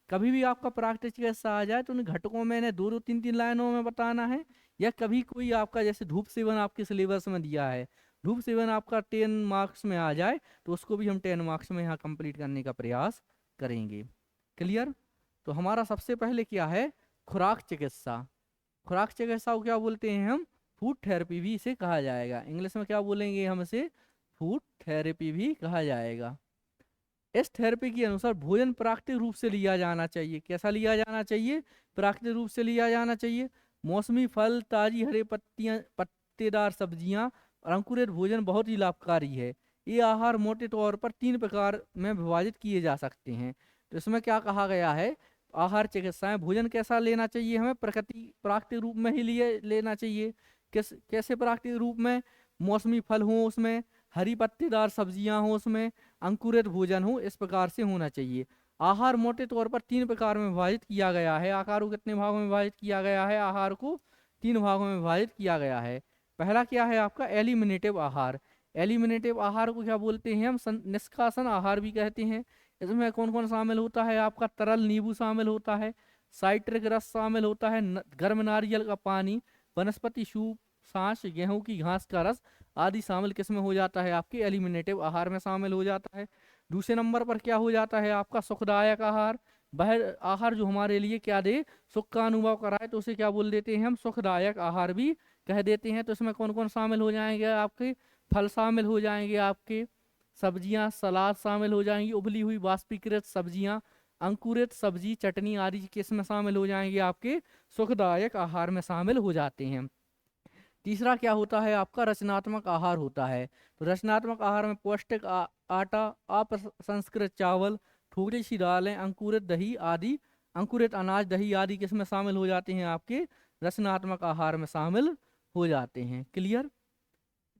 S1: कभी भी आपका प्राकृतिक चिकित्सा आ जाए तो उन घटकों में इन्हें 2-2 3-3 लाइनों में बताना है, या कभी कोई आपका जैसे धूप सेवन आपके सिलेबस में दिया है, धूप सेवन आपका 10 मार्क्स में आ जाए तो उसको भी हम 10 मार्क्स में यहाँ कंप्लीट करने का प्रयास करेंगे। क्लियर। तो हमारा सबसे पहले क्या है, खुराक चिकित्सा। खुराक चिकित्सा को क्या बोलते हैं हम, फूड थेरेपी भी इसे कहा जाएगा। इंग्लिश में क्या बोलेंगे हम इसे, फूड थेरेपी भी कहा जाएगा। इस थेरेपी के अनुसार भोजन प्राकृतिक रूप से लिया जाना चाहिए। कैसा लिया जाना चाहिए, प्राकृतिक रूप से लिया जाना चाहिए। मौसमी फल, ताजी हरे पत्तियां, पत्तेदार सब्जियां और अंकुरित भोजन बहुत ही लाभकारी है। ये आहार मोटे तौर पर 3 प्रकार में विभाजित किए जा सकते हैं। तो इसमें क्या कहा गया है, आहार चिकित्साएं, भोजन कैसा लेना चाहिए हमें, प्राकृतिक रूप में ही लेना चाहिए। कैसे प्राकृतिक रूप में, मौसमी फल हो उसमें, हरी पत्तेदार सब्जियां हो उसमें, अंकुरित भोजन हो, इस प्रकार से होना चाहिए। आहार मोटे तौर पर 3 प्रकार में विभाजित किया गया है। आहार को कितने भागों में विभाजित किया गया है, आहार को 3 भागों में विभाजित किया गया है। पहला क्या है आपका, एलिमिनेटिव आहार। एलिमिनेटिव आहार को क्या बोलते हैं हम, निष्कासन आहार भी कहते हैं। इसमें कौन कौन शामिल होता है, आपका तरल नींबू शामिल होता है, साइट्रिक रस शामिल होता है, गर्म नारियल का पानी, वनस्पति सूप, छाछ, गेहूं की घास का रस आदि शामिल किसमें हो जाता है, आपके एलिमिनेटिव आहार में शामिल हो जाता है। दूसरे नंबर पर क्या हो जाता है आपका, सुखदायक आहार। वह आहार जो हमारे लिए क्या दे, सुख का अनुभव कराए, तो उसे क्या बोल देते हैं हम, सुखदायक आहार भी कह देते हैं। तो इसमें कौन कौन शामिल हो जाएंगे, आपके फल शामिल हो जाएंगे, आपके सब्जियां, सलाद शामिल हो जाएंगी, उबली हुई वाष्पीकृत सब्जियां, अंकुरित सब्जी, चटनी आदि किसमें शामिल हो जाएंगे, आपके सुखदायक आहार में शामिल हो जाते हैं। तीसरा क्या होता है आपका, रचनात्मक आहार होता है। तो रचनात्मक आहार में पौष्टिक आटा, अपसंस्कृत चावल, थोड़ी सी दालें, अंकुरित दही आदि, अंकुरित अनाज, दही आदि किसमें शामिल हो जाते हैं, आपके रचनात्मक आहार में शामिल हो जाते हैं। क्लियर।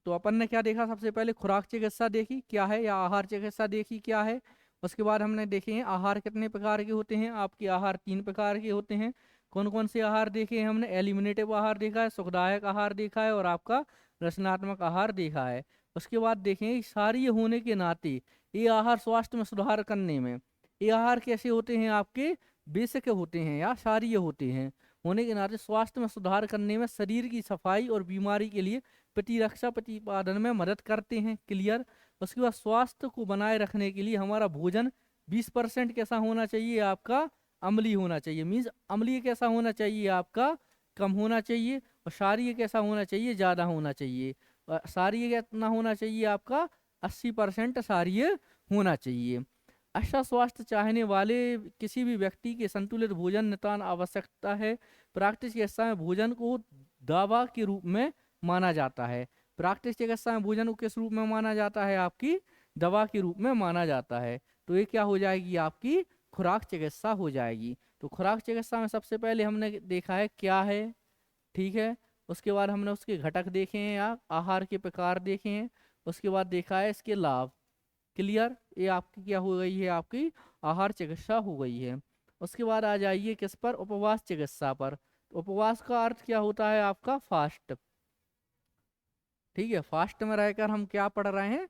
S1: तो अपन ने क्या देखा, सबसे पहले खुराक चिकित्सा देखी क्या है, या आहार चिकित्सा देखी क्या है। उसके बाद हमने देखे हैं आहार कितने प्रकार के होते हैं, आपके आहार 3 प्रकार के होते हैं। कौन कौन से आहार देखे हैं हमने, एलिमिनेटिव आहार देखा है, सुखदायक आहार देखा है, और आपका रचनात्मक आहार देखा है। उसके बाद देखें क्षारीय होने के नाते ये आहार स्वास्थ्य में सुधार करने में, ये आहार कैसे होते हैं, आपके बेसिक होते हैं या क्षारीय होते हैं, होने के नाते स्वास्थ्य में सुधार करने में, शरीर की सफाई और बीमारी के लिए प्रतिरक्षा प्रतिपादन में मदद करते हैं। क्लियर। उसके बाद स्वास्थ्य को बनाए रखने के लिए हमारा भोजन 20% कैसा होना चाहिए, आपका अम्लीय होना चाहिए। मीन्स अम्लीय कैसा होना चाहिए, आपका कम होना चाहिए। और क्षारीय कैसा होना चाहिए, ज़्यादा होना चाहिए। और क्षारीय कितना होना चाहिए आपका, 80% क्षारीय होना चाहिए। अच्छा स्वास्थ्य चाहने वाले किसी भी व्यक्ति के संतुलित भोजन नितांत आवश्यकता है। प्राकृतिक चिकित्सा में भोजन को दवा के रूप में माना जाता है। प्राकृतिक चिकित्सा में भोजन को किस रूप में माना जाता है, आपकी दवा के रूप में माना जाता है। तो ये क्या हो जाएगी, आपकी खुराक चिकित्सा हो जाएगी। तो खुराक चिकित्सा में सबसे पहले हमने देखा है क्या है, ठीक है। उसके बाद हमने उसके घटक देखे हैं या आहार के प्रकार देखे हैं। उसके बाद देखा है इसके लाभ। क्लियर, ये आपकी क्या हो गई है, आपकी आहार चिकित्सा हो गई है। उसके बाद आ जाइए किस पर, उपवास चिकित्सा पर। तो उपवास का अर्थ क्या होता है आपका, फास्ट। ठीक है, फास्ट में रहकर हम क्या पढ़ रहे हैं,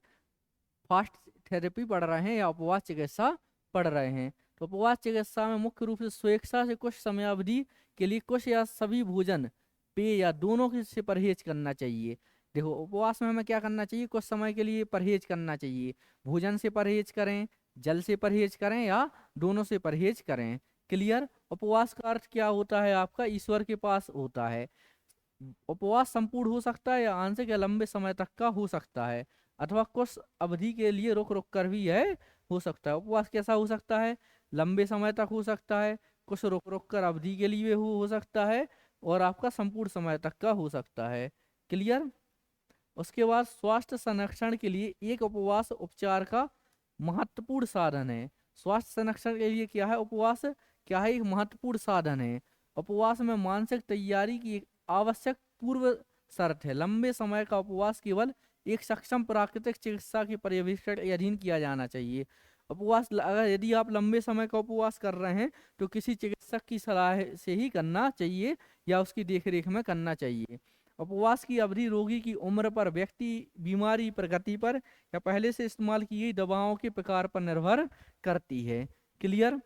S1: फास्ट थेरेपी पढ़ रहे हैं या उपवास चिकित्सा पढ़ रहे हैं। तो उपवास चिकित्सा में मुख्य रूप से स्वेच्छा से कुछ समयावधि के लिए कुछ या सभी भोजन, पेय या दोनों से परहेज करना चाहिए। देखो उपवास में हमें क्या करना चाहिए, कुछ समय के लिए परहेज करना चाहिए। भोजन से परहेज करें, जल से परहेज करें या दोनों से परहेज करें। क्लियर। उपवास का अर्थ क्या होता है आपका, ईश्वर के पास होता है। उपवास संपूर्ण हो सकता है या आंशिक या लंबे समय तक का हो सकता है, अथवा कुछ अवधि के लिए रुक रुक कर भी है हो सकता है। उपवास कैसा हो सकता है, लंबे समय तक हो सकता है, कुछ रुक रुक कर अवधि के लिए हो सकता है, और आपका संपूर्ण समय तक का हो सकता है। क्लियर। उसके बाद स्वास्थ्य संरक्षण के लिए एक उपवास उपचार का महत्वपूर्ण साधन है। स्वास्थ्य संरक्षण के लिए क्या है, उपवास क्या है, एक महत्वपूर्ण साधन है। उपवास में मानसिक तैयारी की एक आवश्यक पूर्व शर्त है। लंबे समय का उपवास केवल एक सक्षम प्राकृतिक चिकित्सा के पर्यवेक्षण के अधीन किया जाना चाहिए। उपवास अगर यदि आप लंबे समय का उपवास कर रहे हैं तो किसी चिकित्सक की सलाह से ही करना चाहिए या उसकी देखरेख में करना चाहिए। उपवास की अवधि रोगी की उम्र पर, व्यक्ति बीमारी प्रगति पर या पहले से इस्तेमाल की गई दवाओं के प्रकार पर निर्भर करती है। क्लियर।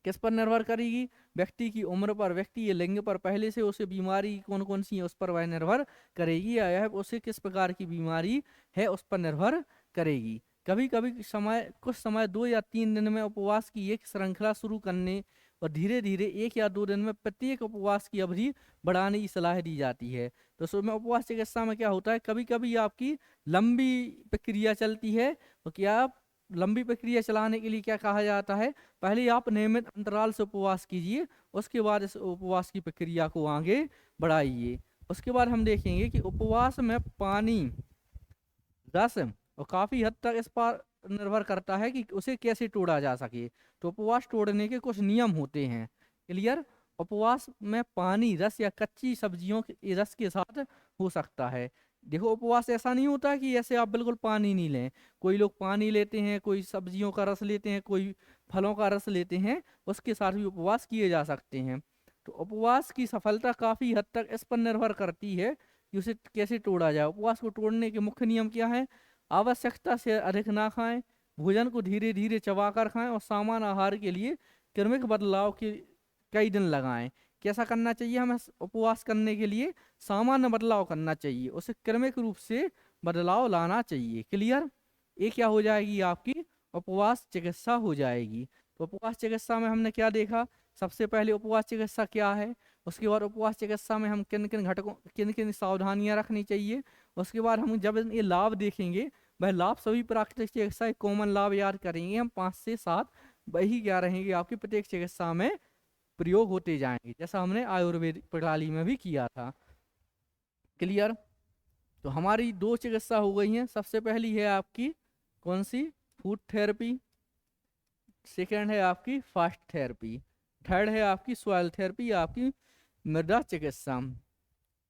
S1: किस पर निर्भर करेगी, व्यक्ति की उम्र पर, व्यक्ति ये लिंग पर, पहले से उसे बीमारी कौन कौन सी है उस पर वह निर्भर करेगी, या यह उसे किस प्रकार की बीमारी है उस पर निर्भर करेगी। कभी कभी समय, कुछ समय 2 या 3 दिन में उपवास की एक श्रृंखला शुरू करने और धीरे धीरे 1 या 2 दिन में प्रत्येक उपवास की अवधि बढ़ाने की सलाह दी जाती है। तो उसमें उपवास चिकित्सा में क्या होता है, कभी कभी आपकी लंबी प्रक्रिया चलती है। तो क्या लंबी प्रक्रिया चलाने के लिए क्या कहा जाता है, पहले आप नियमित अंतराल से उपवास कीजिए, उसके बाद इस उपवास की प्रक्रिया को आगे बढ़ाइए। उसके बाद हम देखेंगे कि उपवास में पानी, रस और काफी हद तक इस पर निर्भर करता है कि उसे कैसे तोड़ा जा सके। तो उपवास तोड़ने के कुछ नियम होते हैं। क्लियर। उपवास में पानी, रस या कच्ची सब्जियों के रस के साथ हो सकता है। देखो उपवास ऐसा नहीं होता कि ऐसे आप बिल्कुल पानी नहीं लें। कोई लोग पानी लेते हैं, कोई सब्जियों का रस लेते हैं, कोई फलों का रस लेते हैं, उसके साथ भी उपवास किए जा सकते हैं। तो उपवास की सफलता काफी हद तक इस पर निर्भर करती है कि उसे कैसे तोड़ा जाए। उपवास को तोड़ने के मुख्य नियम क्या है, आवश्यकता से अधिक ना खाएं, भोजन को धीरे धीरे चबाकर खाएं और सामान्य आहार के लिए क्रमिक बदलाव के कई दिन लगाएं। कैसा करना चाहिए हमें उपवास करने के लिए, सामान्य बदलाव करना चाहिए, उसे क्रमिक रूप से बदलाव लाना चाहिए। क्लियर। ये क्या हो जाएगी, आपकी उपवास चिकित्सा हो जाएगी। तो उपवास चिकित्सा में हमने क्या देखा, सबसे पहले उपवास चिकित्सा क्या है, उसके बाद उपवास चिकित्सा में हम किन किन घटकों, किन किन सावधानियां रखनी चाहिए। उसके बाद हम जब ये लाभ देखेंगे, वह लाभ सभी प्राकृतिक चिकित्सा एक कॉमन लाभ याद करेंगे हम 5 से 7, वही क्या रहेंगे आपकी प्रत्येक चिकित्सा में प्रयोग होते जाएंगे, जैसा हमने आयुर्वेद प्रणाली में भी किया था। क्लियर। तो हमारी 2 चिकित्सा हो गई हैं। सबसे पहली है आपकी कौन सी, फूड थेरेपी। सेकेंड है आपकी फास्ट थेरेपी। थर्ड है आपकी सॉइल थेरेपी, आपकी मृदा चिकित्सा।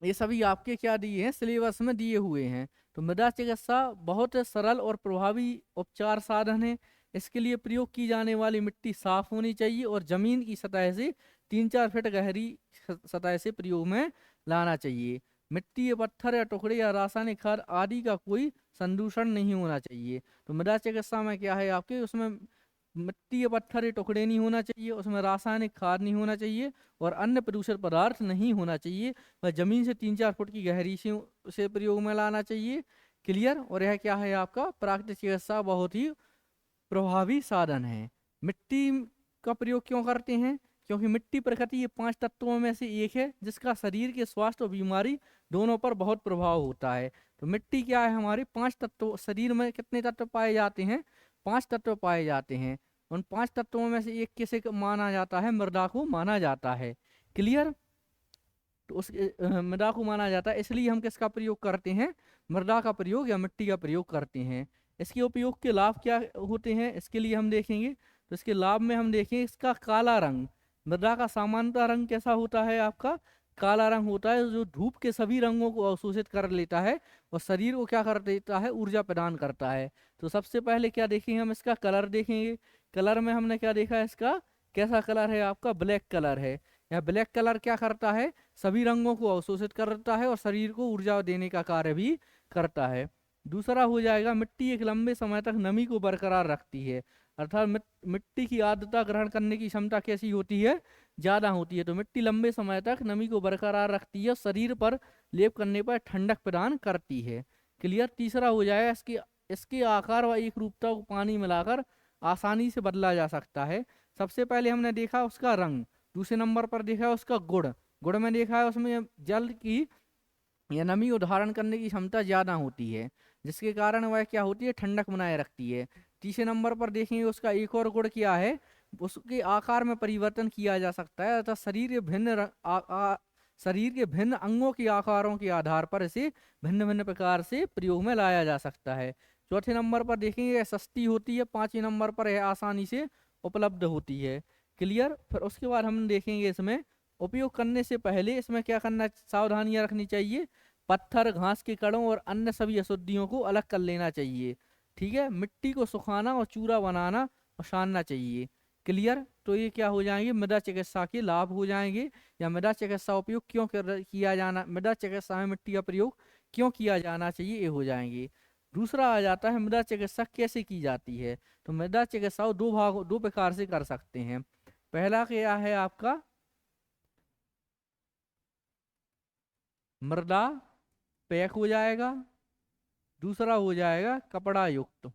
S1: ये सभी आपके क्या दिए हैं, सिलेबस में दिए हुए हैं। तो मृदा चिकित्सा बहुत सरल और प्रभावी उपचार साधन है। इसके लिए प्रयोग की जाने वाली मिट्टी साफ होनी चाहिए और जमीन की सतह से 3-4 फीट गहरी सतह से प्रयोग में लाना चाहिए। मिट्टी या पत्थर या टुकड़े या रासायनिक खाद आदि का कोई संदूषण नहीं होना चाहिए। तो मृदा चिकित्सा में क्या है आपके, उसमें मिट्टी या पत्थर या टुकड़े नहीं होना चाहिए, उसमें रासायनिक खाद नहीं होना चाहिए और अन्य प्रदूषण पदार्थ नहीं होना चाहिए। वह जमीन से 3-4 फुट की गहरी से प्रयोग में लाना चाहिए। क्लियर। और यह क्या है आपका प्राकृतिक चिकित्सा बहुत ही प्रभावी साधन है। मिट्टी का प्रयोग क्यों करते हैं, क्योंकि मिट्टी प्रकृति ये 5 तत्वों में से एक है जिसका शरीर के स्वास्थ्य और बीमारी दोनों पर बहुत प्रभाव होता है। तो मिट्टी क्या है, हमारे 5 तत्व, शरीर में कितने तत्व पाए जाते हैं, 5 तत्व पाए जाते हैं। उन 5 तत्वों में से एक किसे माना जाता है, मृदा को माना जाता है। क्लियर। तो उस मृदा को माना जाता है, इसलिए हम किसका प्रयोग करते हैं, मृदा का प्रयोग या मिट्टी का प्रयोग करते हैं। इसके उपयोग के लाभ क्या होते हैं, इसके लिए हम देखेंगे। तो इसके लाभ में हम देखें इसका काला रंग, मृदा का सामान्यतः रंग कैसा होता है आपका, काला रंग होता है, जो धूप के सभी रंगों को अवशोषित कर लेता है और शरीर को क्या कर देता है, ऊर्जा प्रदान करता है। तो सबसे पहले क्या देखेंगे हम, इसका कलर देखेंगे। कलर में हमने क्या देखा, इसका कैसा कलर है आपका, ब्लैक कलर है। यह ब्लैक कलर क्या करता है, सभी रंगों को अवशोषित करता है और शरीर को ऊर्जा देने का कार्य भी करता है। दूसरा हो जाएगा, मिट्टी एक लंबे समय तक नमी को बरकरार रखती है, अर्थात मिट्टी की आर्द्रता ग्रहण करने की क्षमता कैसी होती है, ज़्यादा होती है। तो मिट्टी लंबे समय तक नमी को बरकरार रखती है, शरीर पर लेप करने पर ठंडक प्रदान करती है। क्लियर। तीसरा हो जाएगा, इसकी इसके आकार व एक रूपता को पानी मिलाकर आसानी से बदला जा सकता है। सबसे पहले हमने देखा उसका रंग, दूसरे नंबर पर देखा है उसका गुण। गुण में देखा है उसमें जल की या नमी को धारण करने की क्षमता ज़्यादा होती है, जिसके कारण वह क्या होती है, ठंडक बनाए रखती है। तीसरे नंबर पर देखेंगे उसका एक और गुण क्या है, उसके आकार में परिवर्तन किया जा सकता है, अर्थात शरीर के भिन्न अंगों के आकारों के आधार पर इसे भिन्न भिन्न प्रकार से प्रयोग में लाया जा सकता है। चौथे नंबर पर देखेंगे यह सस्ती होती है। पांचवें नंबर पर यह आसानी से उपलब्ध होती है। क्लियर। फिर उसके बाद हम देखेंगे इसमें उपयोग करने से पहले इसमें क्या करना, सावधानियां रखनी चाहिए। पत्थर, घास के कणों और अन्य सभी अशुद्धियों को अलग कर लेना चाहिए। ठीक है। मिट्टी को सुखाना और चूरा बनाना और सानना चाहिए। क्लियर। तो ये क्या हो जाएंगे, मृदा चिकित्सा के लाभ हो जाएंगे, या मृदा चिकित्सा उपयोग क्यों किया जाना, मृदा चिकित्सा में मिट्टी का प्रयोग क्यों किया जाना चाहिए, ये हो जाएंगे। दूसरा आ जाता है मृदा चिकित्सा कैसे की जाती है। तो मृदा चिकित्सा दो प्रकार से कर सकते हैं। पहला क्या है आपका, मृदा पैक हो जाएगा, दूसरा हो जाएगा कपड़ा युक्त।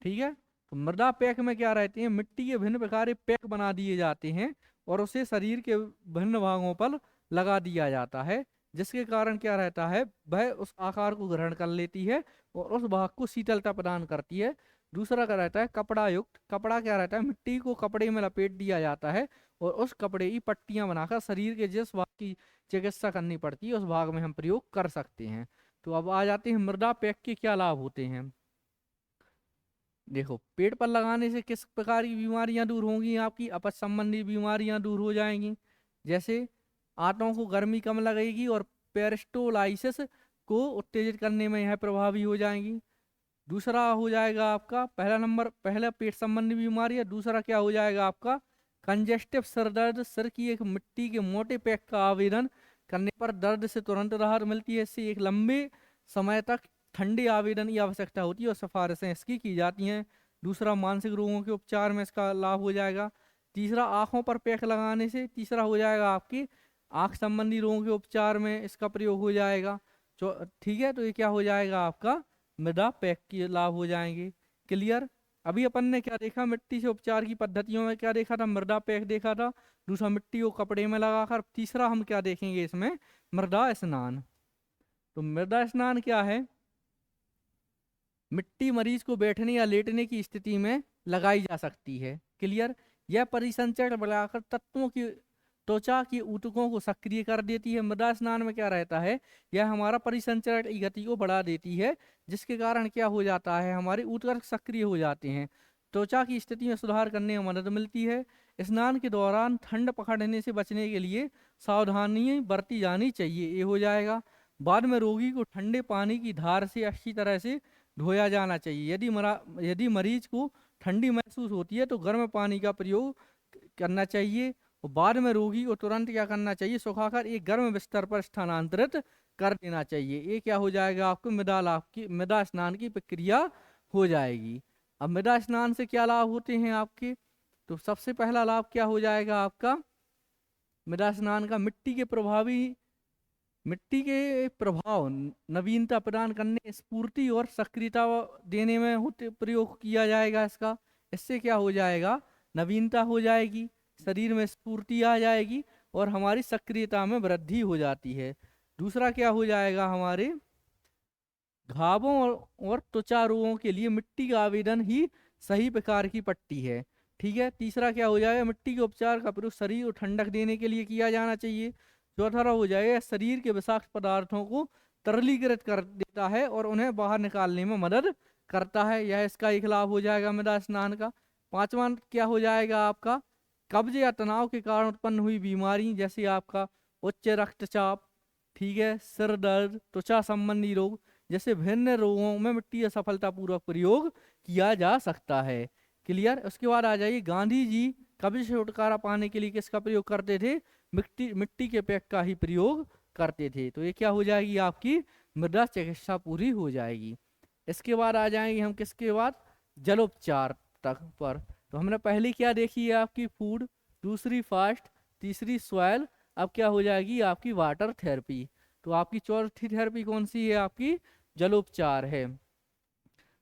S1: ठीक है। तो मृदा पैक में क्या रहते हैं, मिट्टी के भिन्न प्रकार के पैक बना दिए जाते हैं और उसे शरीर के भिन्न भागों पर लगा दिया जाता है, जिसके कारण क्या रहता है, वह उस आकार को ग्रहण कर लेती है और उस भाग को शीतलता प्रदान करती है। दूसरा क्या रहता है, कपड़ा युक्त। कपड़ा क्या रहता है, मिट्टी को कपड़े में लपेट दिया जाता है और उस कपड़े की पट्टियां बनाकर शरीर के जिस भाग की चिकित्सा करनी पड़ती है उस भाग में हम प्रयोग कर सकते हैं। तो अब आ जाते हैं मृदा पैक के क्या लाभ होते हैं। देखो, पेड़ पर लगाने से किस प्रकार की बीमारियां दूर होंगी, आपकी अपच संबंधी बीमारियां दूर हो जाएंगी। जैसे आंतों को गर्मी कम लगेगी और पेरिस्टोलाइसिस को उत्तेजित करने में यह प्रभावी हो जाएंगी। दूसरा हो जाएगा आपका, पहला पेट संबंधी बीमारी है, दूसरा क्या हो जाएगा आपका, कंजेस्टिव सिर दर्द। सिर की एक मिट्टी के मोटे पैक का आवेदन करने पर दर्द से तुरंत राहत मिलती है, इससे एक लंबे समय तक ठंडे आवेदन की आवश्यकता होती है और सिफारिशें इसकी की जाती हैं। दूसरा, मानसिक रोगों के उपचार में इसका लाभ हो जाएगा। तीसरा, आंखों पर पैक लगाने से तीसरा हो जाएगा आपकी आंख संबंधी रोगों के उपचार में इसका प्रयोग हो जाएगा। ठीक है। तो ये क्या हो जाएगा आपका, मृदा पैक के लाभ हो जाएंगे। क्लियर। अभी अपन ने क्या देखा, मिट्टी से उपचार की पद्धतियों में क्या देखा था, मृदा पैक देखा था। दूसरा, मिट्टी को कपड़े में लगाकर। तीसरा हम क्या देखेंगे इसमें, मृदा स्नान। तो मृदा स्नान क्या है, मिट्टी मरीज को बैठने या लेटने की स्थिति में लगाई जा सकती है। क्लियर। यह परिसंचरण बढ़ाकर तत्वों की त्वचा की ऊतकों को सक्रिय कर देती है। मृदा स्नान में क्या रहता है, यह हमारा परिसंचरण की गति को बढ़ा देती है, जिसके कारण क्या हो जाता है, हमारे ऊतक सक्रिय हो जाते हैं, त्वचा की स्थिति में सुधार करने में मदद मिलती है। स्नान के दौरान ठंड पकड़ने से बचने के लिए सावधानी बरती जानी चाहिए, ये हो जाएगा। बाद में रोगी को ठंडे पानी की धार से अच्छी तरह से धोया जाना चाहिए। यदि मरीज को ठंडी महसूस होती है तो गर्म पानी का प्रयोग करना चाहिए और बाद में रोगी को तुरंत क्या करना चाहिए, सुखाकर एक गर्म बिस्तर पर स्थानांतरित कर देना चाहिए। ये क्या हो जाएगा, आपको मृदा स्नान की प्रक्रिया हो जाएगी। अब मृदा स्नान से क्या लाभ होते हैं आपके, तो सबसे पहला लाभ क्या हो जाएगा आपका, मृदा स्नान का मिट्टी के प्रभाव नवीनता प्रदान करने, स्फूर्ति और सक्रियता देने में प्रयोग किया जाएगा इसका। इससे क्या हो जाएगा, नवीनता हो जाएगी, शरीर में स्फूर्ति आ जाएगी और हमारी सक्रियता में वृद्धि हो जाती है। दूसरा क्या हो जाएगा, हमारे घावों और त्वचा रोगों के लिए मिट्टी का आवेदन ही सही प्रकार की पट्टी है। ठीक है। तीसरा क्या हो जाएगा, मिट्टी के उपचार का प्रयोग शरीर को ठंडक देने के लिए किया जाना चाहिए। चौथा हो जाएगा, शरीर के विषाक्त पदार्थों को तरलीकृत कर देता है और उन्हें बाहर निकालने में मदद करता है। यह इसका एक लाभ हो जाएगा मृदा स्नान का। पांचवा क्या हो जाएगा आपका, कब्ज या तनाव के कारण उत्पन्न हुई बीमारी जैसे आपका उच्च रक्तचाप, ठीक है, सिर दर्द, त्वचा संबंधी रोग जैसे विभिन्न रोगों में मिट्टी का सफलतापूर्वक प्रयोग किया जा सकता है। क्लियर। उसके बाद आ जाइए, गांधी जी कब्ज से छुटकारा पाने के लिए किसका प्रयोग करते थे, मिट्टी मिट्टी के पैक का ही प्रयोग करते थे। तो ये क्या हो जाएगी, आपकी मृदा चिकित्सा पूरी हो जाएगी। इसके बाद आ जाएंगे हम किसके बाद, जलोपचार तक पर। तो हमने पहले क्या देखी है, आपकी फूड, दूसरी फास्ट, तीसरी सॉइल, अब क्या हो जाएगी आपकी वाटर थेरेपी। तो आपकी चौथी थेरेपी कौन सी है, आपकी जलोपचार है।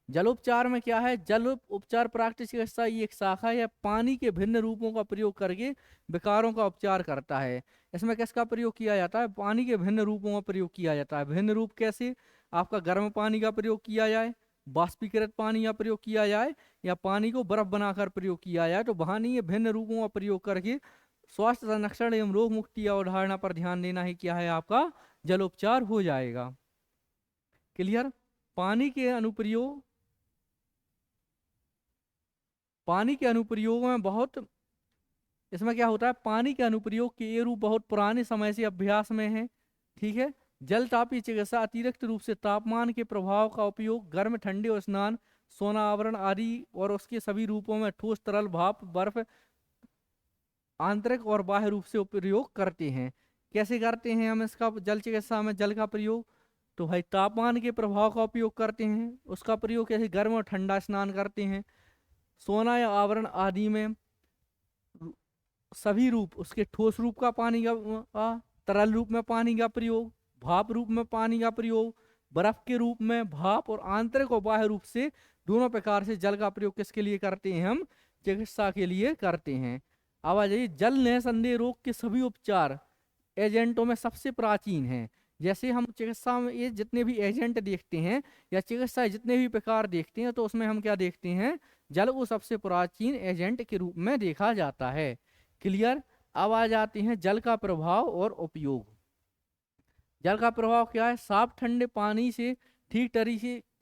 S1: जलोपचार में क्या है, जल उपचार प्राकृतिक चिकित्सा की एक शाखा है, पानी के भिन्न रूपों का प्रयोग करके विकारों का उपचार करता है। इसमें किसका प्रयोग किया जाता है, पानी के भिन्न रूपों का प्रयोग किया जाता है। भिन्न रूप कैसे, आपका गर्म पानी का प्रयोग किया जाए, बाष्पीकृत पानी का प्रयोग किया जाए, या पानी को बर्फ बनाकर प्रयोग किया जाए। तो वहां नहीं, ये भिन्न रूपों का प्रयोग करके स्वास्थ्य संरक्षण एवं रोग मुक्ति या अवधारणा पर ध्यान देना ही क्या है, आपका जलोपचार हो जाएगा। क्लियर। पानी के अनुप्रयोग, पानी के अनुप्रयोग में बहुत, इसमें क्या होता है, पानी के अनुप्रयोग के ये रूप बहुत पुराने समय से अभ्यास में है। ठीक है। जल तापीय चिकित्सा अतिरिक्त रूप से तापमान के प्रभाव का उपयोग गर्म ठंडे और स्नान, सोना आवरण आदि और उसके सभी रूपों में ठोस तरल भाप बर्फ आंतरिक और बाह्य रूप से प्रयोग करते हैं। कैसे करते हैं हम इसका जल चिकित्सा में जल का प्रयोग, तो भाई तापमान के प्रभाव का उपयोग करते हैं। उसका प्रयोग कैसे, गर्म और ठंडा स्नान करते हैं। सोना या आवरण आदि में सभी रूप, उसके ठोस रूप का पानी का, तरल रूप में पानी का प्रयोग, भाप रूप में पानी का प्रयोग, बर्फ के रूप में भाप, और आंतरिक और बाह्य रूप से दोनों प्रकार से जल का प्रयोग किसके लिए करते हैं, हम चिकित्सा के लिए करते हैं। अब आ जाइए, जल निसंदेह रोग के सभी उपचार एजेंटों में सबसे प्राचीन है। जैसे हम चिकित्सा में ये जितने भी एजेंट देखते हैं या चिकित्सा जितने भी प्रकार देखते हैं, तो उसमें हम क्या देखते हैं, जल को सबसे प्राचीन एजेंट के रूप में देखा जाता है। क्लियर। अब आ जाते हैं जल का प्रभाव और उपयोग। जल का प्रभाव क्या है, साफ ठंडे पानी से ठीक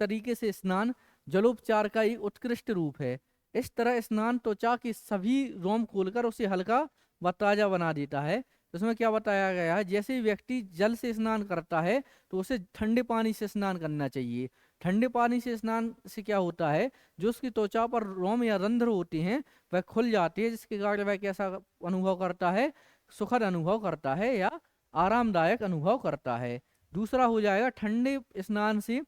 S1: तरीके से स्नान जलोपचार का एक उत्कृष्ट रूप है। इस तरह स्नान त्वचा के सभी रोम खोलकर उसे हल्का व ताजा बना देता है। उसमें क्या बताया गया है, जैसे व्यक्ति जल से स्नान करता है तो उसे ठंडे पानी से स्नान करना चाहिए। ठंडे पानी से स्नान से क्या होता है, जो उसकी त्वचा पर रोम या रंध्र होते हैं वह खुल जाते हैं, जिसके कारण वह कैसा अनुभव करता है, सुखद अनुभव करता है या आरामदायक अनुभव करता है। दूसरा हो जाएगा, ठंडे स्नान से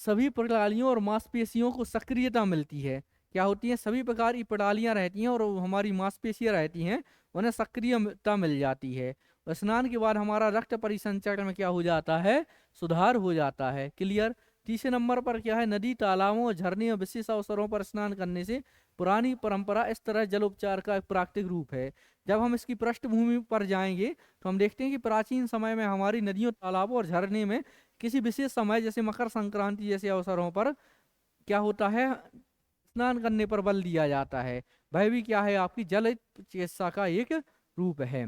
S1: सभी प्रणालियों और मांसपेशियों को सक्रियता मिलती है। क्या होती है, सभी प्रकार की प्रणालियां रहती हैं और हमारी मांसपेशियां रहती हैं, उन्हें सक्रियता मिल जाती है। स्नान के बाद हमारा रक्त परिसंचरण में क्या हो जाता है, सुधार हो जाता है। क्लियर। तीसरे नंबर पर क्या है, नदी तालाबों झरने और विशेष अवसरों पर स्नान करने से पुरानी परंपरा इस तरह जलोपचार का एक प्राकृतिक रूप है। जब हम इसकी पृष्ठभूमि पर जाएंगे तो हम देखते हैं कि प्राचीन समय में हमारी नदियों तालाबों और झरने में किसी विशेष समय जैसे मकर संक्रांति जैसे अवसरों पर क्या होता है, स्नान करने पर बल दिया जाता है। वह भी क्या है, आपकी जल चिकित्सा का एक रूप है।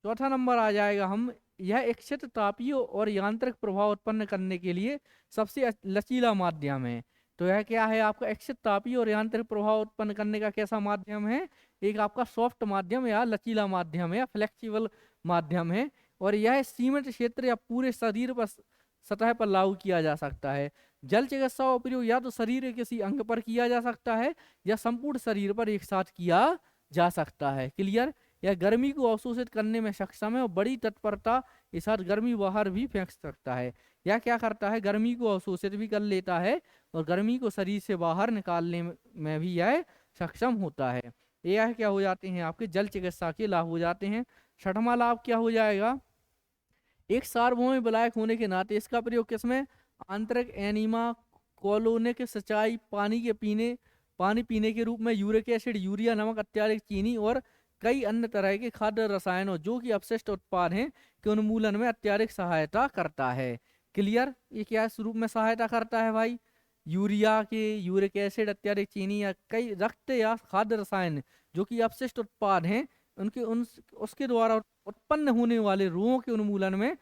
S1: चौथा नंबर आ जाएगा, हम यह इच्छित तापीय और यांत्रिक प्रभाव उत्पन्न करने के लिए सबसे लचीला माध्यम है। तो यह क्या है, आपका इच्छित तापीय और यांत्रिक प्रभाव उत्पन्न करने का कैसा माध्यम है, एक आपका सॉफ्ट माध्यम या लचीला माध्यम है या फ्लेक्सिबल माध्यम है। और यह सीमित क्षेत्र या पूरे शरीर पर सतह पर लागू किया जा सकता है। जल चिकित्सा का उपयोग या तो शरीर के किसी अंग पर किया जा सकता है या संपूर्ण शरीर पर एक साथ किया जा सकता है। क्लियर। यह गर्मी को अवशोषित करने में सक्षम है और बड़ी तत्परता के साथ गर्मी बाहर भी फेंक सकता है। यह क्या करता है, गर्मी को अवशोषित भी कर लेता है और गर्मी को शरीर से बाहर निकालने में भी यह सक्षम होता है। यह क्या हो जाते हैं, आपके जल चिकित्सा के लाभ हो जाते हैं। छठवां लाभ क्या हो जाएगा, एक सार्वभौमिक विलायक होने के नाते इसका प्रयोग किसमें, आंतरिक एनीमा, कॉलोनिक सिंचाई, पानी के पीने पानी पीने के रूप में यूरिक एसिड, यूरिया, नमक, अत्यधिक चीनी और कई अन्य तरह के खाद्य रसायनों जो कि अपशिष्ट उत्पाद हैं के उन्मूलन में अत्यधिक सहायता करता है। क्लियर? ये क्या इस रूप में सहायता करता है भाई? यूरिया के, यूरिक एसिड, अत्यधिक चीनी या कई रक्त या खाद्य रसायन जो कि अपशिष्ट उत्पाद हैं उनके उन उसके द्वारा उत्पन्न होने वाले रोगों के उन्मूलन में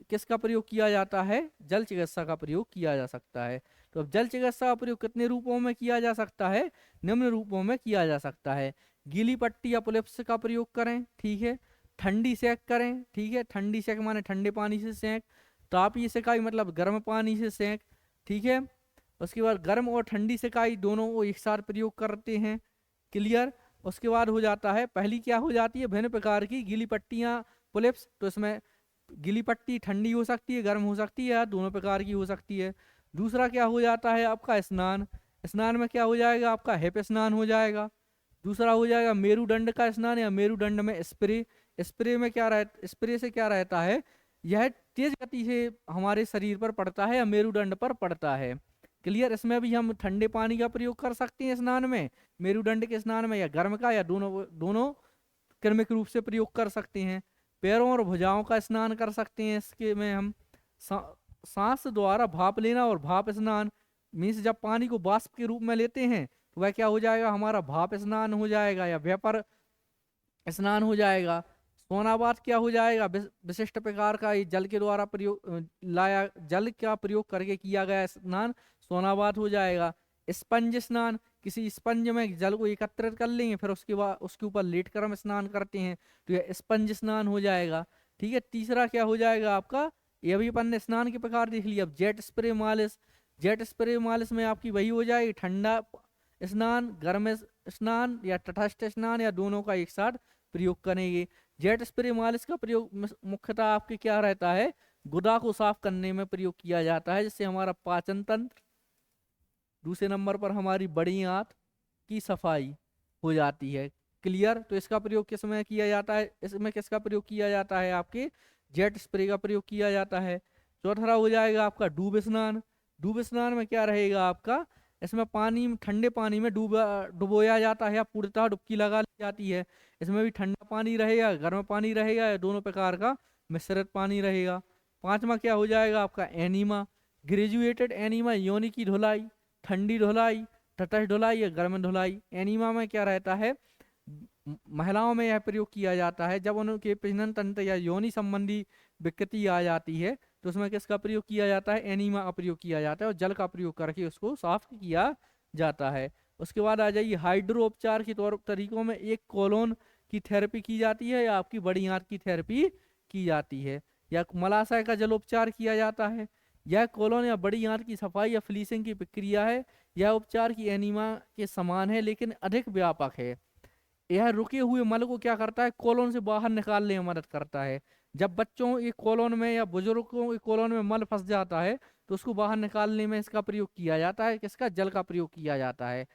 S1: किसका प्रयोग किया जाता है? जल चिकित्सा का प्रयोग किया जा सकता है। तो अब जल चिकित्सा का प्रयोग कितने रूपों में किया जा सकता है? निम्न रूपों में किया जा सकता है। गीली पट्टी या पुलिप्स का प्रयोग करें, ठीक है। ठंडी सेक करें, ठीक है। ठंडी सेक माने ठंडे पानी से सेक। तापीय सेकाई मतलब गर्म पानी से सेक, ठीक है। उसके बाद गर्म और ठंडी सेकाई दोनों को एक साथ प्रयोग करते हैं। क्लियर? उसके बाद हो जाता है, पहली क्या हो जाती है? भिन्न प्रकार की गीली पट्टियां, पुलिप्स। तो इसमें गीली पट्टी ठंडी हो सकती है, गर्म हो सकती है, या दोनों प्रकार की हो सकती है। दूसरा क्या हो जाता है आपका? स्नान। स्नान में क्या हो जाएगा आपका? हेप स्नान हो जाएगा। दूसरा हो जाएगा मेरुदंड का स्नान या मेरुदंड में स्प्रे। स्प्रे में क्या रहता, स्प्रे से क्या रहता है? यह तेज गति से हमारे शरीर पर पड़ता है या मेरुदंड पर पड़ता है। क्लियर? इसमें भी हम ठंडे पानी का प्रयोग कर सकते हैं स्नान में, मेरुदंड के स्नान में, या गर्म का, या दोनों दोनों क्रमिक रूप से प्रयोग कर सकते हैं। पैरों और भुजाओं का स्नान कर सकते हैं। इसके में हम सांस द्वारा भाप लेना और भाप स्नान मीन्स जब पानी को वाष्प के रूप में लेते हैं तो वह क्या हो जाएगा? हमारा भाप स्नान हो जाएगा या वेपर स्नान हो जाएगा। सोनाबाथ क्या हो जाएगा? विशिष्ट प्रकार का ये जल के द्वारा प्रयोग लाया, जल का प्रयोग करके किया गया स्नान सोनाबाथ हो जाएगा। स्पंज स्नान, किसी स्पंज में जल को एकत्रित कर लेंगे फिर उसके बाद उसके ऊपर लेट कर हम स्नान करते हैं तो यह स्पंज स्नान हो जाएगा। ठीक है। तीसरा क्या हो जाएगा आपका? ये भी अपन ने स्नान के प्रकार देख लिया। अब जेट स्प्रे मालिश। जेट स्प्रे मालिश में आपकी वही हो जाएगी, ठंडा स्नान, गर्म स्नान या तटस्थ स्नान या दोनों का एक साथ प्रयोग करेंगे। जेट स्प्रे मालिश का प्रयोग मुख्यतः आपके क्या रहता है? गुदा को साफ करने में प्रयोग किया जाता है, जिससे हमारा पाचन तंत्र, दूसरे नंबर पर हमारी बड़ी आंत की सफाई हो जाती है। क्लियर? तो इसका प्रयोग किस में किया जाता है? इसमें किसका प्रयोग किया जाता है? आपके जेट स्प्रे का प्रयोग किया जाता है। चौथा हो जाएगा आपका डूब स्नान। डूब स्नान में क्या रहेगा आपका? इसमें पानी, ठंडे पानी में डुबोया जाता है या पूर्णतः डुबकी लगा ली जाती है। इसमें भी ठंडा पानी रहेगा, गर्म पानी रहेगा, या दोनों प्रकार का मिश्रित पानी रहेगा। पांचवा क्या हो जाएगा आपका? एनीमा। ग्रेजुएटेड एनीमा, योनि की धुलाई, ठंडी धुलाई, तटस्थ धुलाई या गर्म धुलाई। एनीमा में क्या रहता है? महिलाओं में यह प्रयोग किया जाता है जब उनके प्रजनन तंत्र या योनि संबंधी विकृति आ जाती है तो उसमें किसका प्रयोग किया जाता है? एनीमा का प्रयोग किया जाता है और जल का प्रयोग करके उसको साफ किया जाता है। उसके बाद आ जाइए हाइड्रो उपचार के तौर तरीकों में एक कोलोन की थेरेपी की जाती है या आपकी बड़ी आंत की थेरेपी की जाती है, या मलाशय का जलोपचार किया जाता है। यह कोलोन या बड़ी आंत की सफाई या फ्लीसिंग की प्रक्रिया है। यह उपचार की एनीमा के समान है लेकिन अधिक व्यापक है। यह रुके हुए मल को क्या करता है? कोलोन से बाहर निकालने में मदद करता है। जब बच्चों के कोलोन में या बुजुर्गों के कोलोन में मल फंस जाता है तो उसको बाहर निकालने में इसका प्रयोग किया जाता है। किसका? जल का प्रयोग किया जाता है।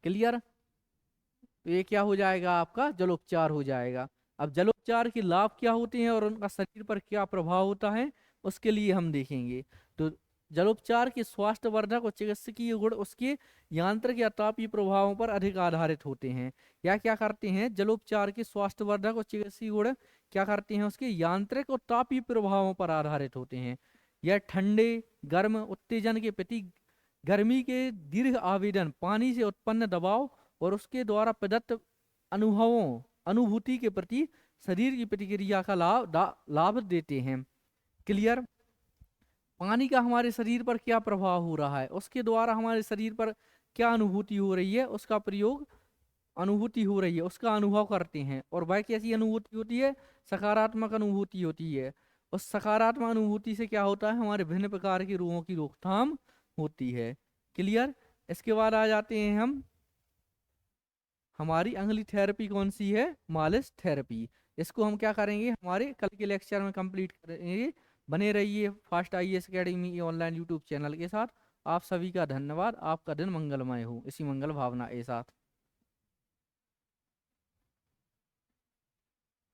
S1: क्लियर? तो ये क्या हो जाएगा आपका? जलोपचार हो जाएगा। अब जलोपचार के लाभ क्या होते हैं और उनका शरीर पर क्या प्रभाव होता है उसके लिए हम देखेंगे। तो जलोपचार के स्वास्थ्यवर्धक और चिकित्सकीय गुण उसके यांत्रिक या तापीय प्रभावों पर अधिक आधारित होते हैं। या क्या करते हैं? जलोपचार के स्वास्थ्यवर्धक और चिकित्सकीय गुण क्या करते हैं? उसके यांत्रिक और तापीय प्रभावों पर आधारित होते हैं। यह ठंडे, गर्म उत्तेजन के प्रति, गर्मी के दीर्घ आवेदन, पानी से उत्पन्न दबाव और उसके द्वारा प्रदत्त अनुभूति के प्रति शरीर की प्रतिक्रिया का लाभ देते हैं। क्लियर? पानी का हमारे शरीर पर क्या प्रभाव हो रहा है, उसके द्वारा हमारे शरीर पर क्या अनुभूति हो रही है, उसका प्रयोग, अनुभूति हो रही है, उसका अनुभव करते हैं। और वह कैसी अनुभूति होती है? सकारात्मक अनुभूति होती है। उस सकारात्मक अनुभूति से क्या होता है? हमारे भिन्न प्रकार के रोगों की रोकथाम होती है। क्लियर? इसके बाद आ जाते हैं हम, हमारी अगली थेरेपी कौन सी है? मालिश थेरेपी। इसको हम क्या करेंगे? हमारे कल के लेक्चर में कंप्लीट करेंगे। बने रहिए fast IAS academy online YouTube channel के साथ। आप सभी का धन्यवाद। आपका दिन मंगलमय हो। इसी मंगल भावना के साथ।